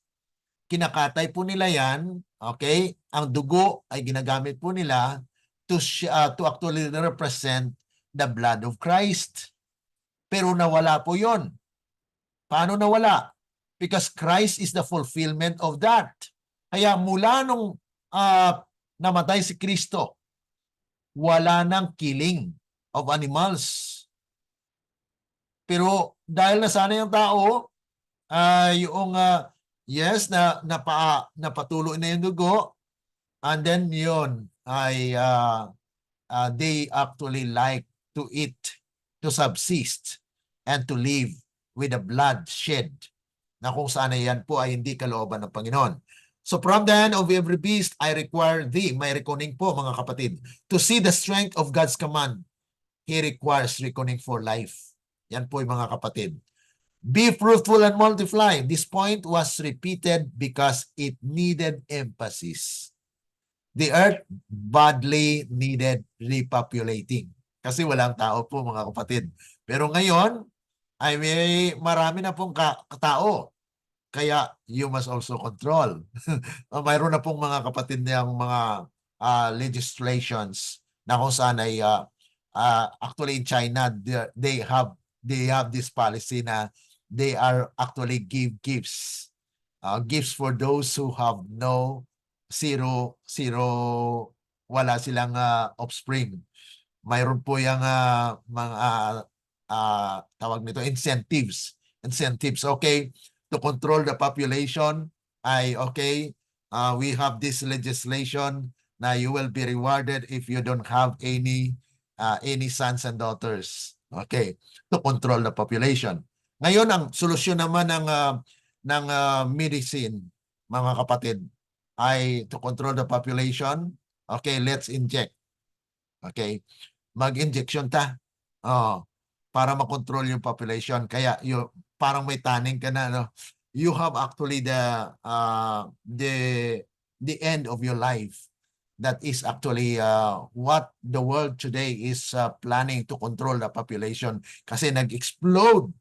kinakatay po nila yan, okay? Ang dugo ay ginagamit po nila to actually represent the blood of Christ. Pero nawala po yon. Paano nawala? Because Christ is the fulfillment of that. Kaya mula nung namatay si Kristo, wala nang killing of animals. Pero dahil nasanay ang tao, yes, napatuloy na yung dugo, and then yun, they actually like to eat, to subsist, and to live with the blood shed, na kung saan yan po ay hindi kalooban ng Panginoon. So from the hand of every beast, I require thee, may reckoning po mga kapatid, to see the strength of God's command. He requires reckoning for life. Yan po yung mga kapatid. Be fruitful and multiply. This point was repeated because it needed emphasis. The earth badly needed repopulating. Kasi walang tao po mga kapatid. Pero ngayon, ay may marami na pong tao. Kaya you must also control. Mayroon na pong mga kapatid niyang mga legislations na kung saan ay actually in China they have this policy na they are actually give gifts. Gifts for those who have zero wala silang offspring. Mayroon po yung mga tawag nito incentives. Okay, to control the population ay okay, we have this legislation na you will be rewarded if you don't have any sons and daughters. Okay, to control the population. Ngayon ang solusyon naman ng medicine, mga kapatid, ay to control the population. Okay, let's inject. Okay, mag-injection ta. Para makontrol yung population. Kaya parang may taning ka na, no? You have actually the end of your life. That is actually what the world today is planning to control the population. Kasi nag-explode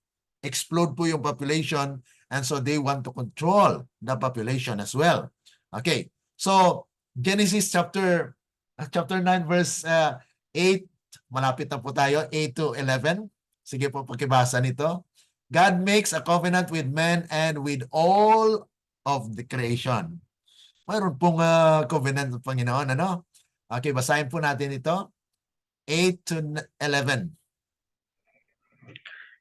po yung population, and so they want to control the population as well. Okay, so Genesis chapter 9 verse 8, malapit na po tayo, 8 to 11. Sige po, pakibasa nito. God makes a covenant with man and with all of the creation. Mayroon pong covenant ng Panginoon, ano? Okay, basahin po natin ito. 8 to 11.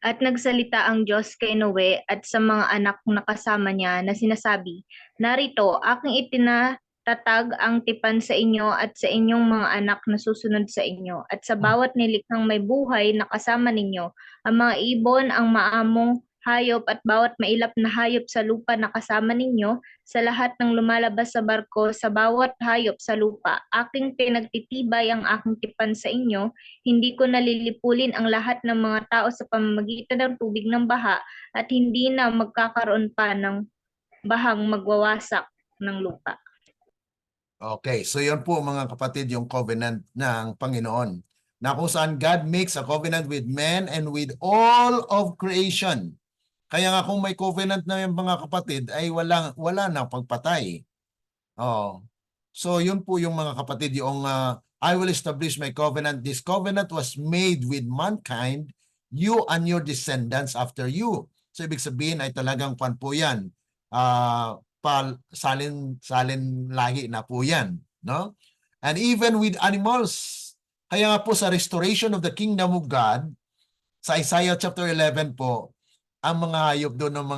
At nagsalita ang Diyos kay Noe at sa mga anak na kasama niya na sinasabi, narito, aking itinatag ang tipan sa inyo at sa inyong mga anak na susunod sa inyo, at sa bawat nilikhang may buhay na kasama ninyo, ang mga ibon, ang maamong hayop at bawat mailap na hayop sa lupa na kasama ninyo, sa lahat ng lumalabas sa barko, sa bawat hayop sa lupa. Aking pinagtitibay ang aking tipan sa inyo, hindi ko nalilipulin ang lahat ng mga tao sa pamamagitan ng tubig ng baha, at hindi na magkakaroon pa ng bahang magwawasak ng lupa. Okay, so yun po mga kapatid yung covenant ng Panginoon. Na kung saan God makes a covenant with men and with all of creation. Kaya nga kung may covenant na yung mga kapatid ay wala na pagpatay. So yun po yung mga kapatid, yung I will establish my covenant. This covenant was made with mankind, you and your descendants after you. So ibig sabihin ay talagang pan po yan. Salin lahi na po yan. No? And even with animals. Kaya nga po sa restoration of the kingdom of God, Sa Isaiah chapter 11 po, ang mga hayop doon ng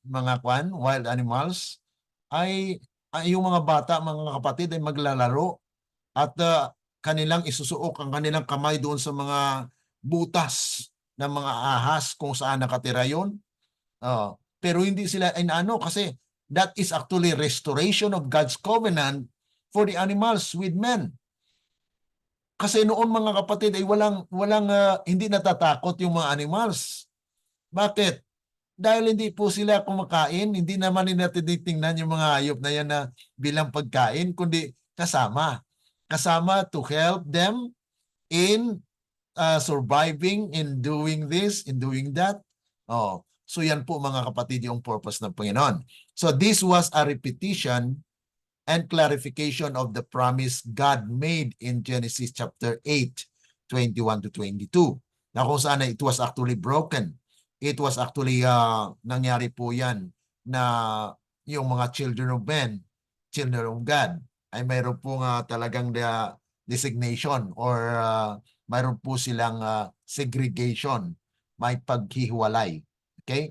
mga wild animals ay yung mga bata, mga kapatid ay maglalaro at kanilang isusuok ang kanilang kamay doon sa mga butas ng mga ahas kung saan nakatira yun. Pero hindi sila inaano kasi that is actually restoration of God's covenant for the animals with men. Kasi noon mga kapatid ay walang hindi natatakot yung mga animals. Bakit? Dahil hindi po sila kumakain, hindi naman nila tinitingnan yung mga hayop na yan na bilang pagkain, kundi kasama. Kasama to help them in surviving, in doing this, in doing that. So yan po mga kapatid yung purpose ng Panginoon. So this was a repetition and clarification of the promise God made in Genesis chapter 8, 21 to 22. Na kung saan it was actually broken. It was actually nangyari po yan na yung mga children of men, children of God, ay mayroon po talagang designation or mayroon po silang segregation, may paghihiwalay. Okay?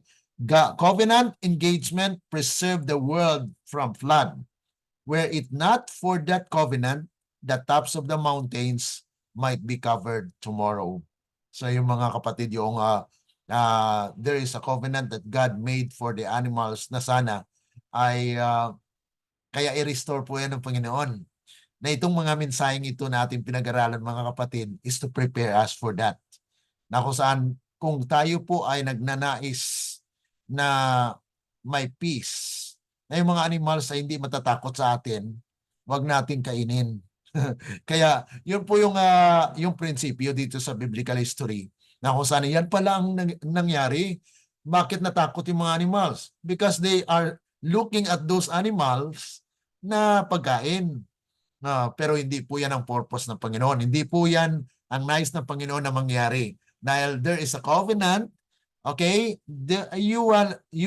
Covenant engagement preserved the world from flood. Were it not for that covenant, the tops of the mountains might be covered tomorrow. So yung mga kapatid, yung there is a covenant that God made for the animals na sana ay kaya i-restore po yan ng Panginoon. Na itong mga mensaheng ito na ating pinag-aralan mga kapatid is to prepare us for that. Na kung saan, kung tayo po ay nagnanais na may peace, na yung mga animals ay hindi matatakot sa atin, wag natin kainin. Kaya yun po yung prinsipyo dito sa biblical history. Na kung saan yan pala ang nangyari, bakit natakot yung mga animals? Because they are looking at those animals na pagkain. Pero hindi po yan ang purpose ng Panginoon. Hindi po yan ang nais ng Panginoon na mangyari. Dahil there is a covenant, okay, you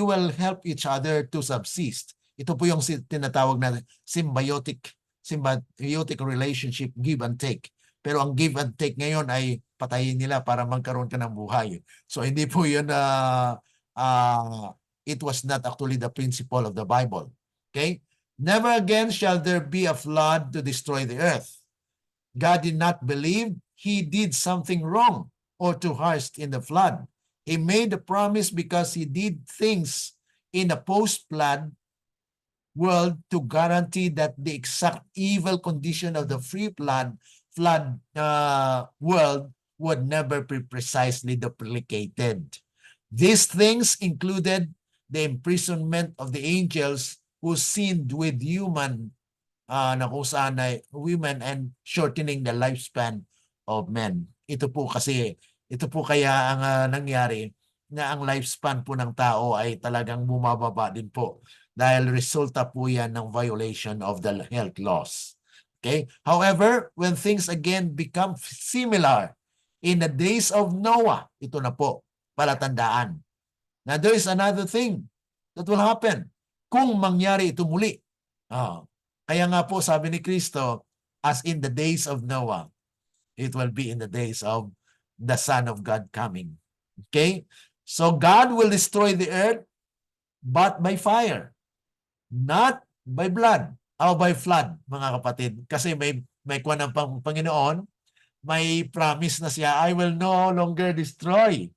will help each other to subsist. Ito po yung tinatawag na symbiotic relationship, give and take. Pero ang give and take ngayon ay patayin nila para magkaroon ka ng buhay. So hindi po yun, it was not actually the principle of the Bible. Okay? Never again shall there be a flood to destroy the earth. God did not believe he did something wrong or too harsh in the flood. He made the promise because he did things in a post-flood world to guarantee that the exact evil condition of the flood world would never be precisely duplicated. These things included the imprisonment of the angels who sinned with human na kung saan ay women and shortening the lifespan of men. Ito po kaya ang nangyari na ang lifespan po ng tao ay talagang bumababa din po dahil resulta po yan ng violation of the health laws. Okay? However, when things again become similar in the days of Noah, ito na po, palatandaan. Now there is another thing that will happen kung mangyari ito muli. Kaya nga po sabi ni Kristo, as in the days of Noah, it will be in the days of the Son of God coming. Okay? So God will destroy the earth, but by fire, not by blood, o by flood, mga kapatid. Kasi may kuwan ng Panginoon, may promise na siya, I will no longer destroy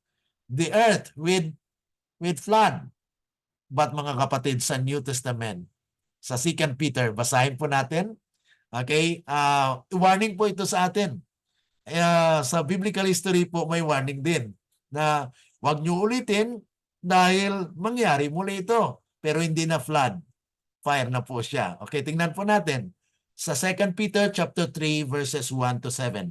the earth with flood. But mga kapatid, sa New Testament, sa 2 Peter, basahin po natin. Okay? Warning po ito sa atin. Sa biblical history po, may warning din na huwag nyo ulitin dahil mangyari muli ito. Pero hindi na flood. Fire na po siya. Okay, tingnan po natin. Sa 2 Peter chapter 3 verses 1 to 7.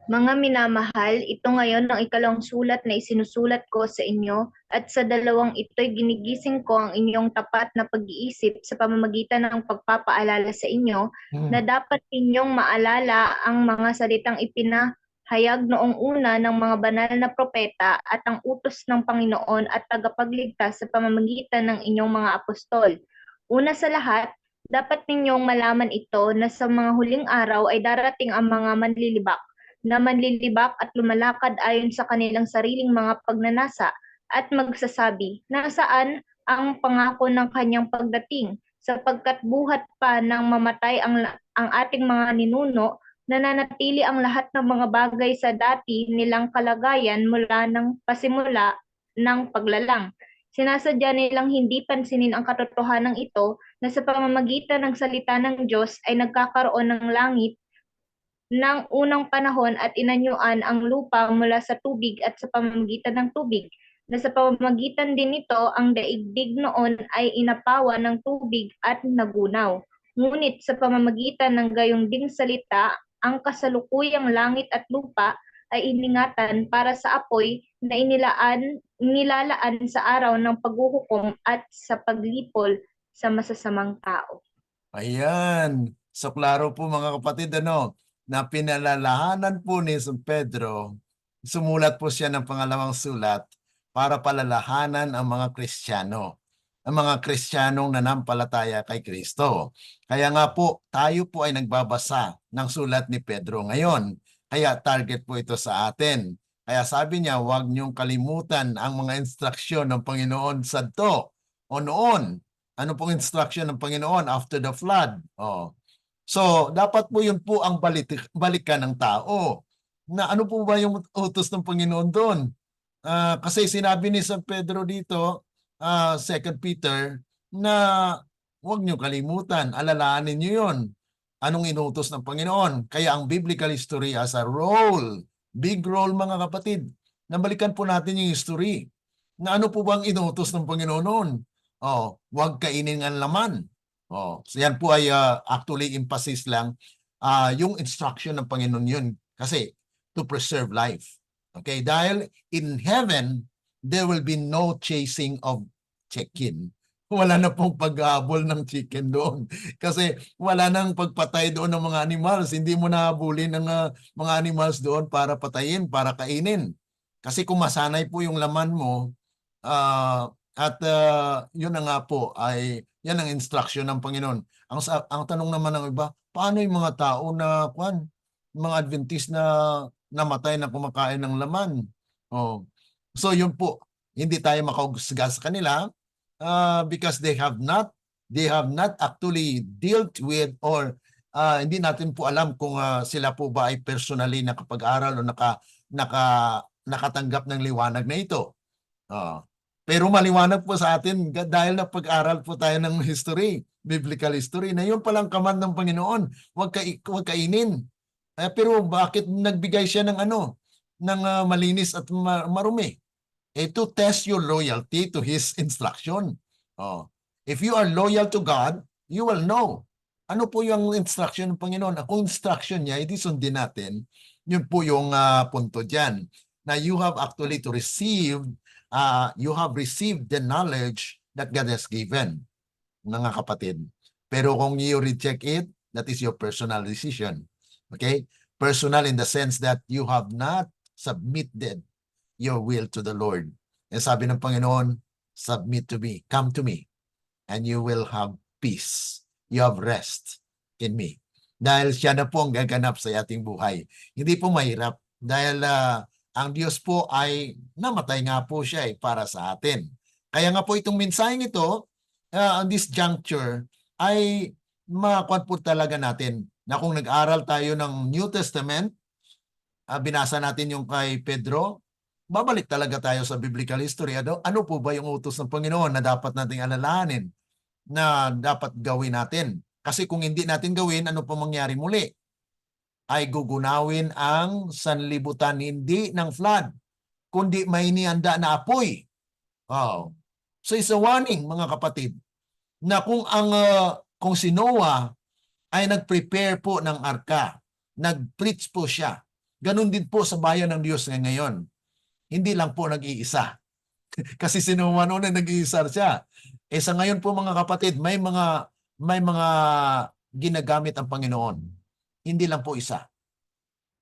Mga minamahal, ito ngayon ang ikalawang sulat na isinusulat ko sa inyo at sa dalawang ito'y ginigising ko ang inyong tapat na pag-iisip sa pamamagitan ng pagpapaalala sa inyo na dapat inyong maalala ang mga salitang ipinahayag noong una ng mga banal na propeta at ang utos ng Panginoon at tagapagligtas sa pamamagitan ng inyong mga apostol. Una sa lahat, dapat ninyong malaman ito na sa mga huling araw ay darating ang mga manlilibak na manlilibak at lumalakad ayon sa kanilang sariling mga pagnanasa at magsasabi, nasaan ang pangako ng kanyang pagdating? Sapagkat buhat pa nang mamatay ang ating mga ninuno, nananatili ang lahat ng mga bagay sa dati nilang kalagayan mula ng pasimula ng paglalang. Sinasadya nilang hindi pansinin ang katotohanan ito na sa pamamagitan ng salita ng Diyos ay nagkakaroon ng langit ng unang panahon at inanyuan ang lupa mula sa tubig at sa pamamagitan ng tubig, na sa pamamagitan din nito ang daigdig noon ay inapawan ng tubig at nagunaw. Ngunit sa pamamagitan ng gayong ding salita, ang kasalukuyang langit at lupa ay iningatan para sa apoy na nilalaan sa araw ng paghuhukom at sa paglipol sa masasamang tao. Ayan. So klaro po mga kapatid, na pinalalahanan po ni San Pedro, sumulat po siya ng pangalawang sulat para palalahanan ang mga Kristiyano, ang mga Kristiyanong nanampalataya kay Kristo. Kaya nga po, tayo po ay nagbabasa ng sulat ni Pedro ngayon. Kaya target po ito sa atin. Kaya sabi niya, huwag niyong kalimutan ang mga instruksyon ng Panginoon sadto o noon. Ano pong instruction ng Panginoon after the flood? So, dapat po yun po ang balikan ng tao. Na ano po ba yung utos ng Panginoon doon? Kasi sinabi ni San Pedro dito, 2 Peter, na huwag niyo kalimutan, alalahanin niyo yun. Anong inutos ng Panginoon? Kaya ang biblical history as a role, big role mga kapatid, nabalikan po natin yung history. Na ano po bang inutos ng Panginoon noon? Huwag kainin ang laman. So yan po ay actually emphasis lang yung instruction ng Panginoon yun. Kasi to preserve life. Okay, dahil in heaven, there will be no chasing of chicken. Wala na pong paghabol ng chicken doon. Kasi wala nang pagpatay doon ng mga animals. Hindi mo nahabulin ng mga animals doon para patayin, para kainin. Kasi kung masanay po yung laman mo, yun na nga po ay yan ang instruction ng Panginoon. Ang tanong naman ng iba, paano yung mga tao na mga Adventist na namatay na kumakain ng laman? So yun po, hindi tayo makausga sa kanila because they have not actually dealt with or hindi natin po alam kung sila po ba ay personally nakapag-aral o nakatanggap ng liwanag na ito. Pero maliwanag po sa atin dahil napag-aral po tayo ng history, biblical history, na yun palang command ng Panginoon, huwag kainin. Pero bakit nagbigay siya ng malinis at marumi? To test your loyalty to His instruction. If you are loyal to God, you will know. Ano po yung instruction ng Panginoon? Kung instruction niya, edi sundin natin. Yun po yung punto dyan. Na you have actually to receive you have received the knowledge that God has given, mga kapatid. Pero kung you reject it, that is your personal decision. Okay? Personal in the sense that you have not submitted your will to the Lord. And sabi ng Panginoon, submit to me, come to me, and you will have peace. You have rest in me. Dahil siya na po ang gaganap sa ating buhay. Hindi po mahirap dahil ang Diyos po ay namatay nga po siya para sa atin. Kaya nga po itong mensaheng ito, on this juncture, ay makuha po talaga natin na kung nag-aral tayo ng New Testament, binasa natin yung kay Pedro, babalik talaga tayo sa biblical history. Ano po ba yung utos ng Panginoon na dapat nating alalahanin, na dapat gawin natin? Kasi kung hindi natin gawin, ano po mangyari muli? Ay gugunawin ang sanlibutan, hindi ng flood, kundi may inihanda na apoy. So it's a warning, mga kapatid, na kung si Noah ay nag-prepare po ng arka, nag-preach po siya, ganun din po sa bayan ng Diyos ngayon. Hindi lang po nag-iisa. Kasi si Noah noon ay nag-iisa siya. Sa ngayon po mga kapatid, may mga ginagamit ang Panginoon. Hindi lang po isa.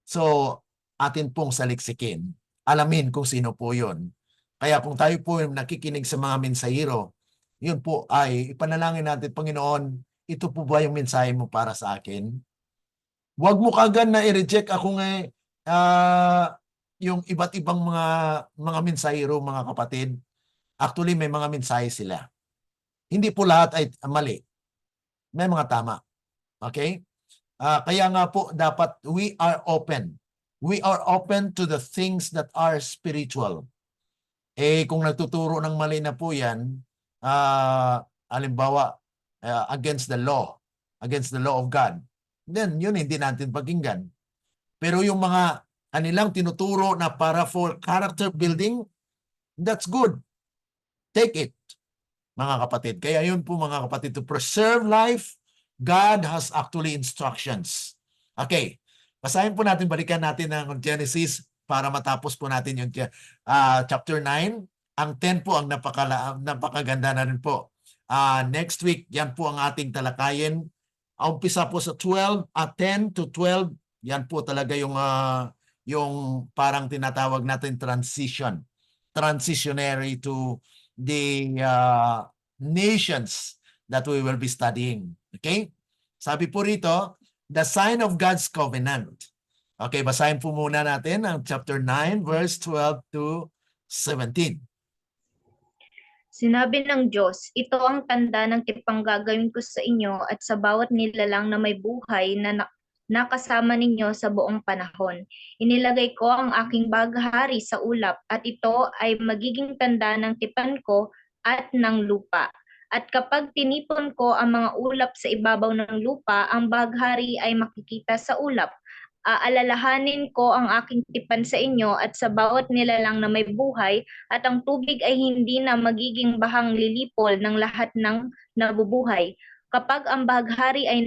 So, atin pong saliksikin. Alamin kung sino po yun. Kaya kung tayo po nakikinig sa mga mensahero, yun po ay ipanalangin natin, Panginoon, ito po ba yung mensahe mo para sa akin? Huwag mo kagad na i-reject ako yung iba't ibang mga mensahero, mga kapatid, actually may mga mensahe sila. Hindi po lahat ay mali. May mga tama. Okay? Kaya nga po dapat we are open. We are open to the things that are spiritual. Kung nagtuturo ng mali na po yan, halimbawa, against the law of God, then yun hindi natin pakinggan. Pero yung mga kanilang tinuturo na para for character building, that's good. Take it, mga kapatid. Kaya yun po, mga kapatid, to preserve life, God has actually instructions. Okay, basahin po natin, balikan natin ang Genesis para matapos po natin yung chapter 9. Ang 10 po ang napakaganda na rin po. Next week, yan po ang ating talakayin. Umpisa po sa 10 to 12, yan po talaga yung parang tinatawag natin transitionary to the nations that we will be studying. Okay? Sabi po rito, the sign of God's covenant. Okay, basahin po muna natin ang chapter 9, verse 12 to 17. Sinabi ng Diyos, ito ang tanda ng tipang gagawin ko sa inyo at sa bawat nilalang na may buhay na nakasama ninyo sa buong panahon. Inilagay ko ang aking baghari sa ulap at ito ay magiging tanda ng tipan ko at ng lupa. At kapag tinipon ko ang mga ulap sa ibabaw ng lupa, ang baghari ay makikita sa ulap. Aalalahanin ko ang aking tipan sa inyo at sa bawat nilalang na may buhay, at ang tubig ay hindi na magiging bahang lilipol ng lahat ng nabubuhay. Kapag ang baghari ay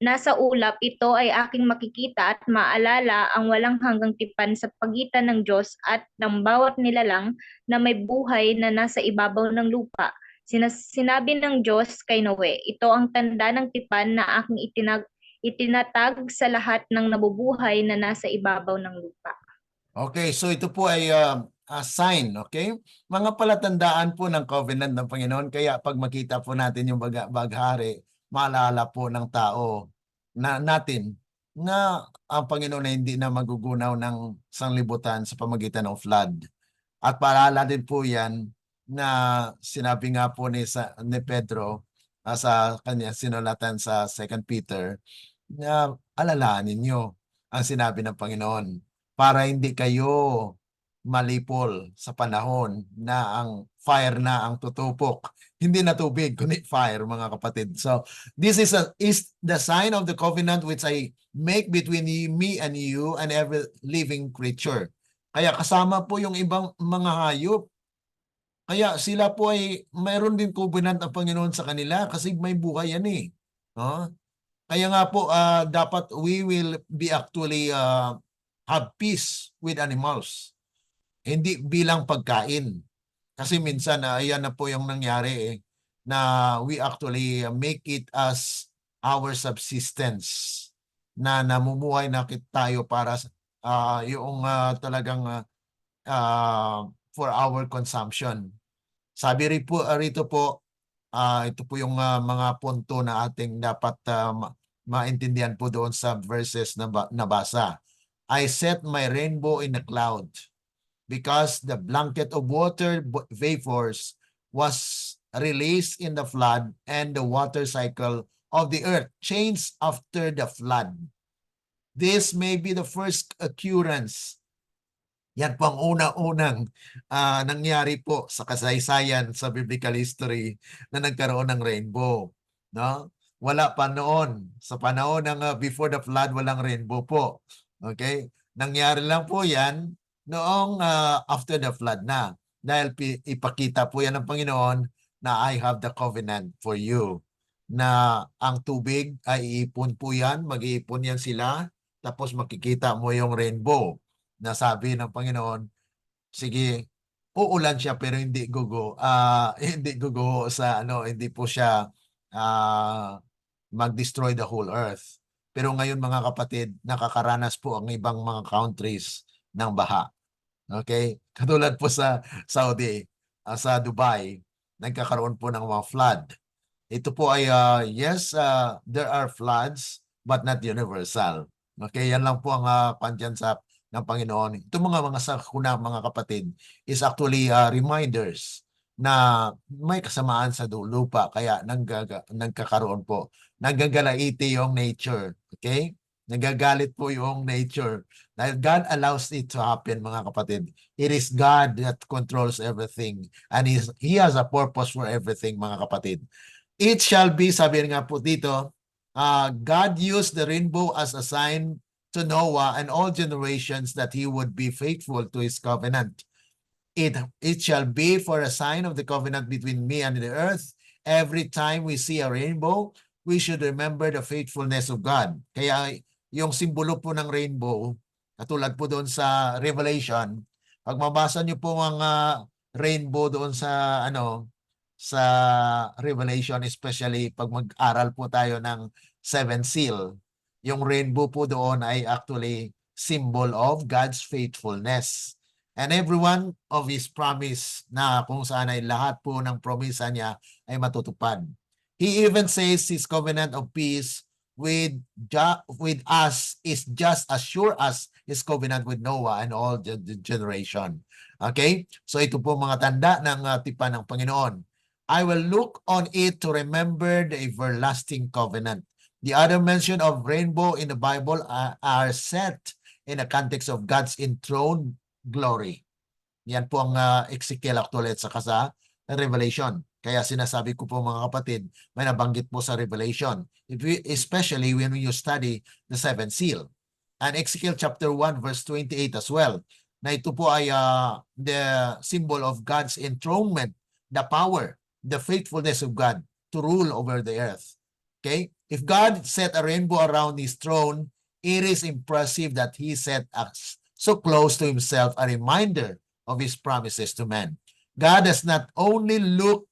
nasa ulap, ito ay aking makikita at maalala ang walang hanggang tipan sa pagitan ng Diyos at ng bawat nilalang na may buhay na nasa ibabaw ng lupa. Sinabi ng Diyos kay Noe, ito ang tanda ng tipan na aking itinatag sa lahat ng nabubuhay na nasa ibabaw ng lupa. Okay, so ito po ay a sign, okay? Mga palatandaan po ng covenant ng Panginoon. Kaya pag makita po natin yung baghari, maalala po ng tao natin na ang Panginoon ay hindi na magugunaw ng sanglibutan sa pamagitan ng flood. At paalala din po yan na sinabi nga po ni Pedro sa kanya sinulatan sa 2 Peter, na alalahanin nyo ang sinabi ng Panginoon para hindi kayo malipol sa panahon na ang fire na ang tutupok. Hindi na tubig, kundi fire, mga kapatid. So, this is the sign of the covenant which I make between me and you and every living creature. Kaya kasama po yung ibang mga hayop. Kaya sila po ay mayroon din covenant ang Panginoon sa kanila kasi may buhay yan eh. Kaya nga po dapat we will be actually have peace with animals. Hindi bilang pagkain. Kasi minsan ayan na po yung nangyari na we actually make it as our subsistence, na namumuhay na tayo para yung talagang for our consumption. Sabi rito po, ito po yung mga punto na ating dapat maintindihan po doon sa verses na nabasa. I set my rainbow in a cloud because the blanket of water vapors was released in the flood and the water cycle of the earth changed after the flood. This may be the first occurrence. Yan po ang una-unang nangyari po sa kasaysayan sa biblical history na nagkaroon ng rainbow. No? Wala pa noon. Sa panahon ng before the flood, walang rainbow po. Okay? Nangyari lang po yan noong after the flood na. Dahil ipakita po yan ng Panginoon na I have the covenant for you. Na ang tubig ay iipon po yan, mag-iipon yan sila, tapos makikita mo yung rainbow. Na sabi ng Panginoon, sige, uulan siya pero hindi hindi gugo sa hindi po siya mag-destroy the whole earth. Pero ngayon, mga kapatid, nakakaranas po ang ibang mga countries ng baha. Okay? Katulad po sa Saudi, sa Dubai, nagkakaroon po ng mga flood. Ito po ay yes, there are floods but not universal. Okay, yan lang po ang pandyansap ng Panginoon. Itong mga sakuna, mga kapatid, is actually reminders na may kasamaan sa lupa, kaya nagkakaroon po. Nagagalaiti yung nature. Okay? Nagagalit po yung nature. Dahil God allows it to happen, mga kapatid. It is God that controls everything. And He has a purpose for everything, mga kapatid. It shall be, sabi nga po dito, God used the rainbow as a sign to Noah and all generations that he would be faithful to his covenant. It shall be for a sign of the covenant between me and the earth. Every time we see a rainbow, we should remember the faithfulness of God. Kaya yung simbolo po ng rainbow, katulad po doon sa Revelation, pag mabasa niyo po ang rainbow doon sa sa Revelation, especially pag mag-aral po tayo ng Seven Seal, yung rainbow po doon ay actually symbol of God's faithfulness. And every one of His promise na kung saan ay lahat po ng promisa niya ay matutupad. He even says His covenant of peace with us is just as sure as His covenant with Noah and all the generation. Okay? So ito po mga tanda ng tipan ng Panginoon. I will look on it to remember the everlasting covenant. The other mention of rainbow in the Bible are set in the context of God's enthroned glory. Yan po ang Ezekiel actually at saka sa Revelation. Kaya sinasabi ko po mga kapatid, may nabanggit po sa Revelation. Especially when you study the seventh seal. And Ezekiel chapter 1 verse 28 as well. Na ito po ay the symbol of God's enthronement, the power, the faithfulness of God to rule over the earth. Okay? If God set a rainbow around His throne, it is impressive that He set us so close to Himself, a reminder of His promises to man. God does not only look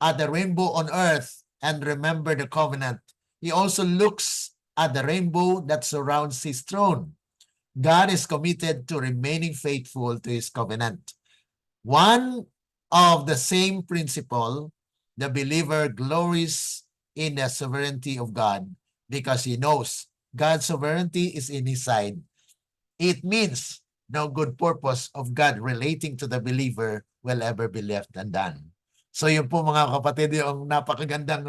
at the rainbow on earth and remember the covenant. He also looks at the rainbow that surrounds His throne. God is committed to remaining faithful to His covenant. One of the same principle, the believer glories in the sovereignty of God because he knows God's sovereignty is in his side. It means no good purpose of God relating to the believer will ever be left undone. So yun po mga kapatid, yung napakagandang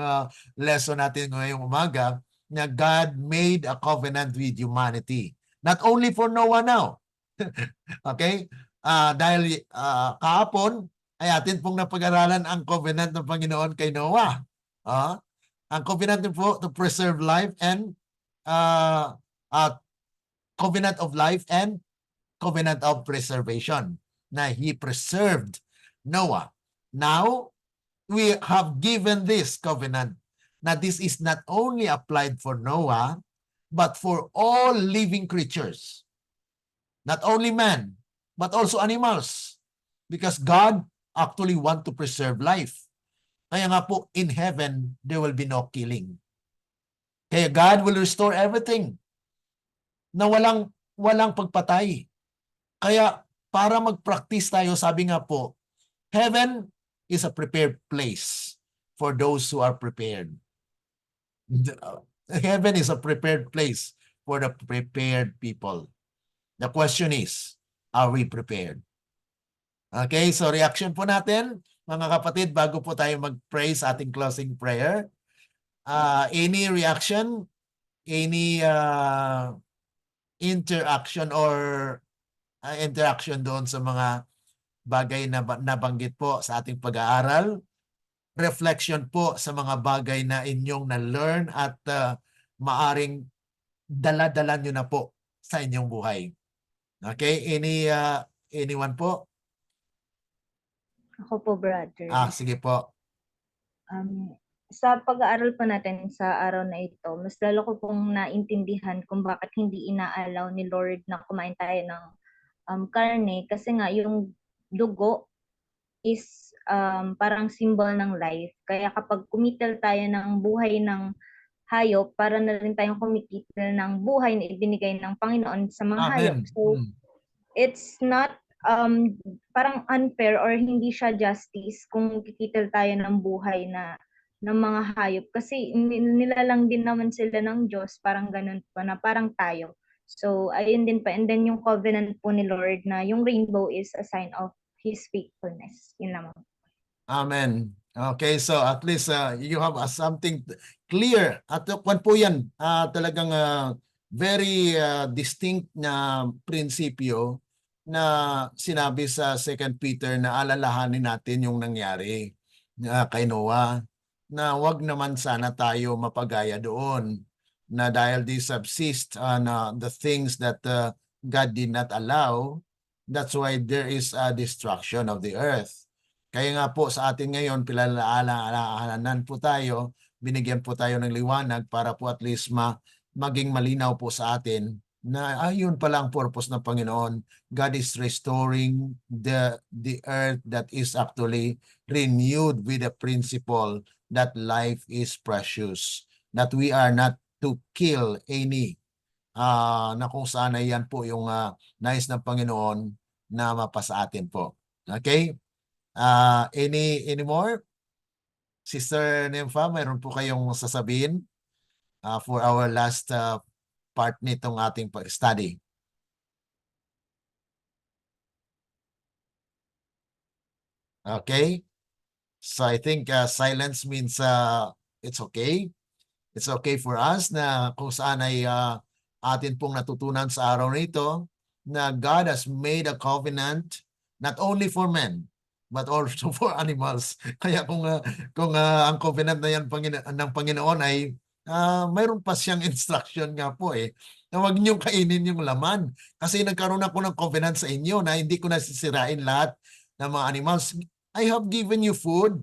lesson natin ngayong umaga, na God made a covenant with humanity. Not only for Noah now. Okay? Dahil kahapon ay atin pong napag-aralan ang covenant ng Panginoon kay Noah. Ang covenant po to preserve life and covenant of life and covenant of preservation, na He preserved Noah. Now, we have given this covenant na this is not only applied for Noah, but for all living creatures. Not only man, but also animals. Because God actually want to preserve life. Kaya nga po, in heaven, there will be no killing. Kaya God will restore everything na walang pagpatay. Kaya para mag-practice tayo, sabi nga po, heaven is a prepared place for those who are prepared. Heaven is a prepared place for the prepared people. The question is, are we prepared? Okay, so reaction po natin, mga kapatid, bago po tayo mag-pray sa ating closing prayer. Any reaction? Any interaction or interaction doon sa mga bagay na nabanggit po sa ating pag-aaral? Reflection po sa mga bagay na inyong na-learn at maaring dala-dala nyo na po sa inyong buhay. Okay? Anyone po? Ako po, brother. Sige po. Sa pag-aaral po natin sa araw na ito, mas lalo ko pong naintindihan kung bakit hindi inaalaw ni Lord na kumain tayo ng karne. Kasi nga, yung dugo is parang symbol ng life. Kaya kapag kumitil tayo ng buhay ng hayop, para na rin tayong kumikitil ng buhay na ibinigay ng Panginoon sa mga hayop. So, it's not parang unfair or hindi siya justice kung kikitil tayo ng buhay ng mga hayop. Kasi nilalang din naman sila ng Diyos, parang ganun pa na parang tayo. So, ayun din pa. And then yung covenant po ni Lord na yung rainbow is a sign of His faithfulness. Yun lamang. Amen. Okay, so at least you have something clear. At kwan po yan, talagang very distinct na prinsipyo na sinabi sa 2 Peter na alalahanin natin yung nangyari kay Noah, na wag naman sana tayo mapagaya doon, na dahil they subsist on the things that God did not allow, that's why there is a destruction of the earth. Kaya nga po sa atin ngayon, pinalaalahanan po tayo, binigyan po tayo ng liwanag para po at least maging malinaw po sa atin na ayun pala ang purpose ng Panginoon. God is restoring the earth that is actually renewed with the principle that life is precious, that we are not to kill any, na kung saan ay yan po yung nais ng Panginoon na mapasa atin po. Okay? Any more? Sister Nympha, mayroon po kayong sasabihin for our last part nitong ating study. Okay? So I think silence means it's okay. It's okay for us na kung saan ay atin pong natutunan sa araw nito na God has made a covenant not only for men but also for animals. Kaya kung ang covenant na yan ng Panginoon ay mayroon pa siyang instruction nga po na huwag niyong kainin yung laman. Kasi nagkaroon ako ng covenant sa inyo na hindi ko nasisirain lahat ng mga animals. I have given you food.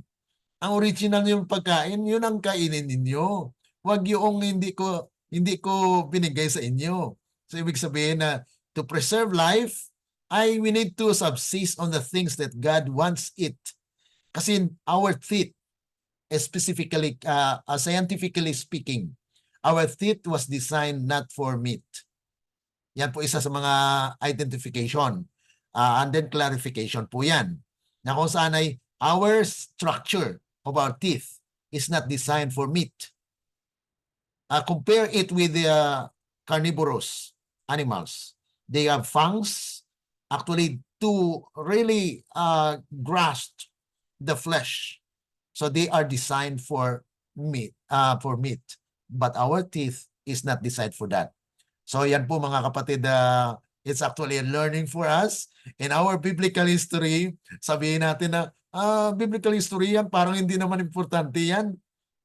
Ang original yung pagkain, yun ang kainin ninyo. Huwag yung hindi ko binigay sa inyo. So ibig sabihin na to preserve life, we need to subsist on the things that God wants it. Kasi our teeth, specifically, scientifically speaking, our teeth was designed not for meat. Yan po isa sa mga identification. And then clarification po yan. Na kung saan ay our structure of our teeth is not designed for meat. Compare it with the carnivorous animals. They have fangs actually to really grasp the flesh. So they are designed for meat, but our teeth is not designed for that. So yan po mga kapatid, it's actually a learning for us. In our biblical history, sabihin natin na biblical history yan, parang hindi naman importante yan.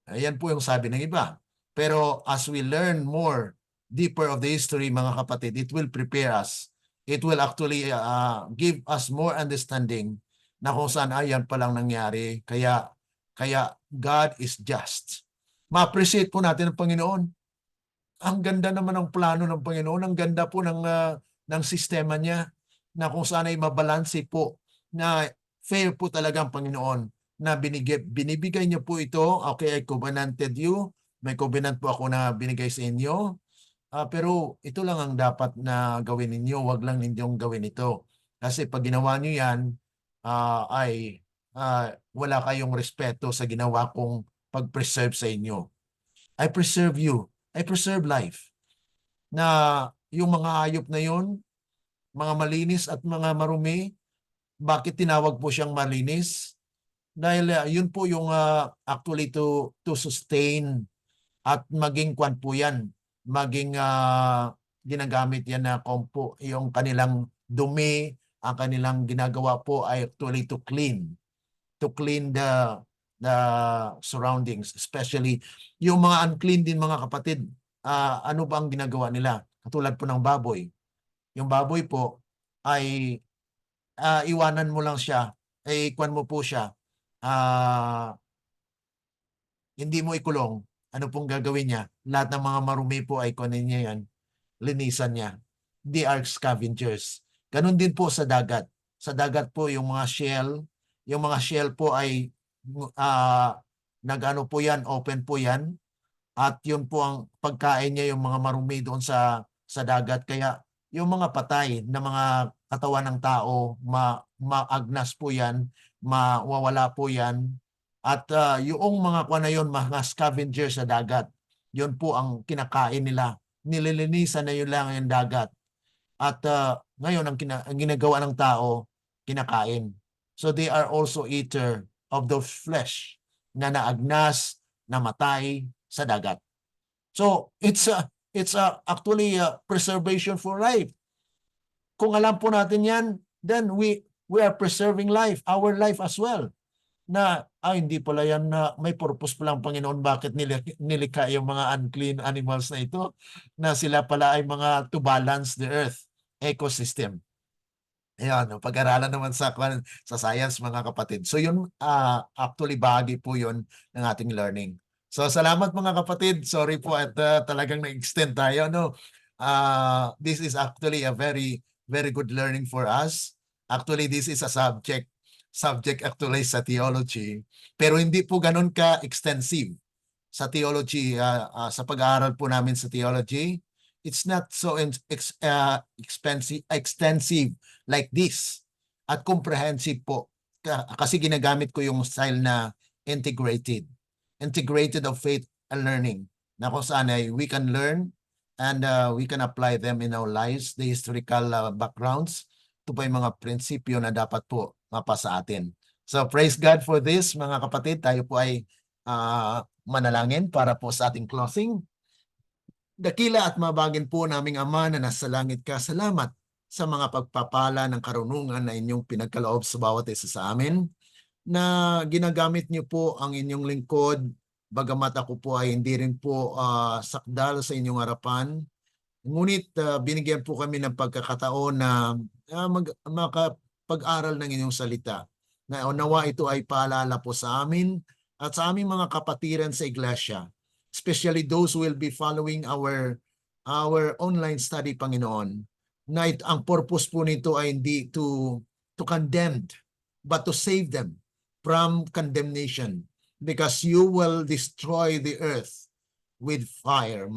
Ayan po yung sabi ng iba. Pero as we learn more deeper of the history, mga kapatid, it will prepare us. It will actually give us more understanding na kung saan ayan palang nangyari. Kaya God is just. Ma-appreciate po natin ang Panginoon. Ang ganda naman ng plano ng Panginoon. Ang ganda po ng sistema niya na kung saan ay mabalanse po, na fair po talaga ang Panginoon, na binibigay niyo po ito. Okay, I covenanted you. May covenant po ako na binigay sa inyo. Pero ito lang ang dapat na gawin ninyo. Huwag lang ninyong gawin ito. Kasi pag ginawa niyo yan, wala kayong respeto sa ginawa kong pag-preserve sa inyo. I preserve you. I preserve life. Na yung mga hayop na yun, mga malinis at mga marumi, bakit tinawag po siyang malinis? Dahil yun po yung actually to sustain at maging kwan po yan, maging ginagamit yan na yung kanilang dumi, ang kanilang ginagawa po ay actually to clean the surroundings, especially yung mga unclean din mga kapatid. Ano ba ang ginagawa nila? Katulad po ng baboy. Yung baboy po ay iwanan mo lang siya, kwan mo po siya, hindi mo ikulong. Ano pong gagawin niya? Lahat ng mga marumi po ay kunin niya yan, linisan niya. They are scavengers. Ganun din po sa dagat. Sa dagat po yung mga shell po ay nag-ano po yan, open po yan. At yun po ang pagkain niya, yung mga marumi doon sa dagat. Kaya yung mga patay na mga katawan ng tao, maagnas po yan, mawawala po yan. At yung mga kuwan na yun, mga scavenger sa dagat, yun po ang kinakain nila nililinisan na yun lang yung dagat. At ngayon, ang ginagawa ng tao, kinakain. So they are also eater of those flesh na naagnas, namatay sa dagat. So it's actually a preservation for life. Kung alam po natin yan, then we are preserving life, our life as well. Na hindi pala yan na may purpose pa lang Panginoon bakit nilikha yung mga unclean animals na ito, na sila pala ay mga to balance the earth ecosystem. Ayan, pag-aralan naman sa science mga kapatid. So yun, actually bahagi po yun ng ating learning. So salamat mga kapatid. Sorry po at talagang na-extend tayo. No? This is actually a very, very good learning for us. Actually, this is a subject actually sa theology. Pero hindi po ganun ka-extensive sa theology, sa pag-aaral po namin sa theology. It's not so extensive like this at comprehensive po. Kasi ginagamit ko yung style na integrated of faith and learning, na kung saan ay we can learn and we can apply them in our lives, the historical backgrounds. Ito pa yung mga prinsipyo na dapat po mapasa atin. So praise God for this mga kapatid. Tayo po ay manalangin para po sa ating closing. Dakila at mabagin po naming Ama na nasa langit ka, salamat sa mga pagpapala ng karunungan na inyong pinagkaloob sa bawat isa sa amin, na ginagamit niyo po ang inyong lingkod, bagamat ako po ay hindi rin po sakdal sa inyong harapan. Ngunit binigyan po kami ng pagkakataon na makapag-aral ng inyong salita. Na nawa ito ay paalala po sa amin at sa aming mga kapatiran sa iglesia, especially those who will be following our online study, Panginoon. Na ang purpose po nito ay hindi to condemn, but to save them from condemnation, because you will destroy the earth with fire,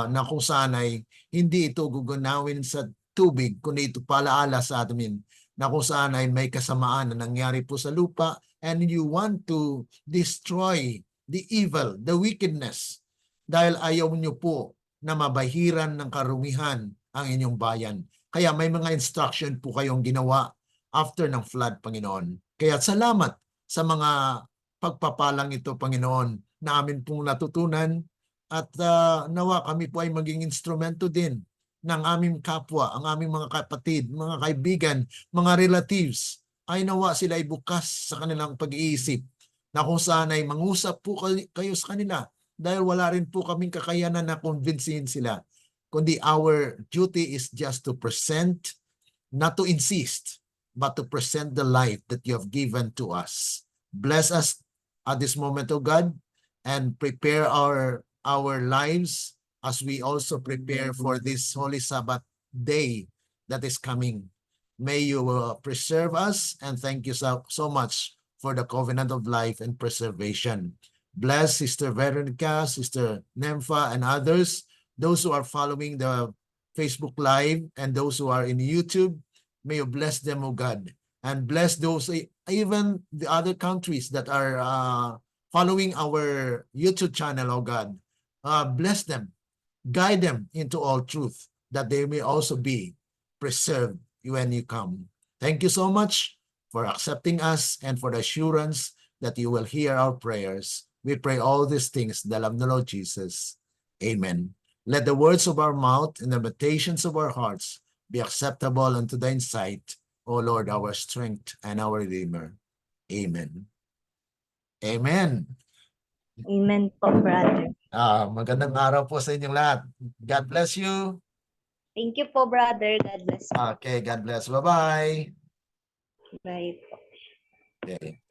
na kung saan ay hindi ito gugunawin sa tubig, kundi ito palaala sa atin na kung saan ay may kasamaan na nangyari po sa lupa, and you want to destroy the evil, the wickedness, dahil ayaw niyo po na mabahiran ng karumihan ang inyong bayan. Kaya may mga instruction po kayong ginawa after ng flood, Panginoon. Kaya salamat sa mga pagpapalang ito, Panginoon, na amin pong natutunan, at nawa kami po ay maging instrumento din ng aming kapwa, ang aming mga kapatid, mga kaibigan, mga relatives, ay nawa sila ay bukas sa kanilang pag-iisip, na kung saan ay mangusap po kayo sa kanila, dahil wala rin po kaming kakayanan na convincehin sila, kundi our duty is just to present, not to insist, but to present the life that you have given to us. Bless us at this moment, O God, and prepare our lives as we also prepare for this Holy Sabbath day that is coming. May you preserve us, and thank you so much for the covenant of life and preservation. Bless Sister Veronica, Sister Nympha, and others, those who are following the Facebook Live and those who are in YouTube. May you bless them, O God, and bless those, even the other countries that are following our YouTube channel, O God. Bless them, guide them into all truth, that they may also be preserved when you come. Thank you so much for accepting us and for the assurance that you will hear our prayers. We pray all these things in the name of the Lord Jesus. Amen. Let the words of our mouth and the meditations of our hearts be acceptable unto thine sight, O Lord, our strength and our Redeemer. Amen. Amen. Amen po, brother. Magandang araw po sa inyong lahat. God bless you. Thank you po, brother. God bless you. Okay, God bless. Bye-bye. Bye. Okay.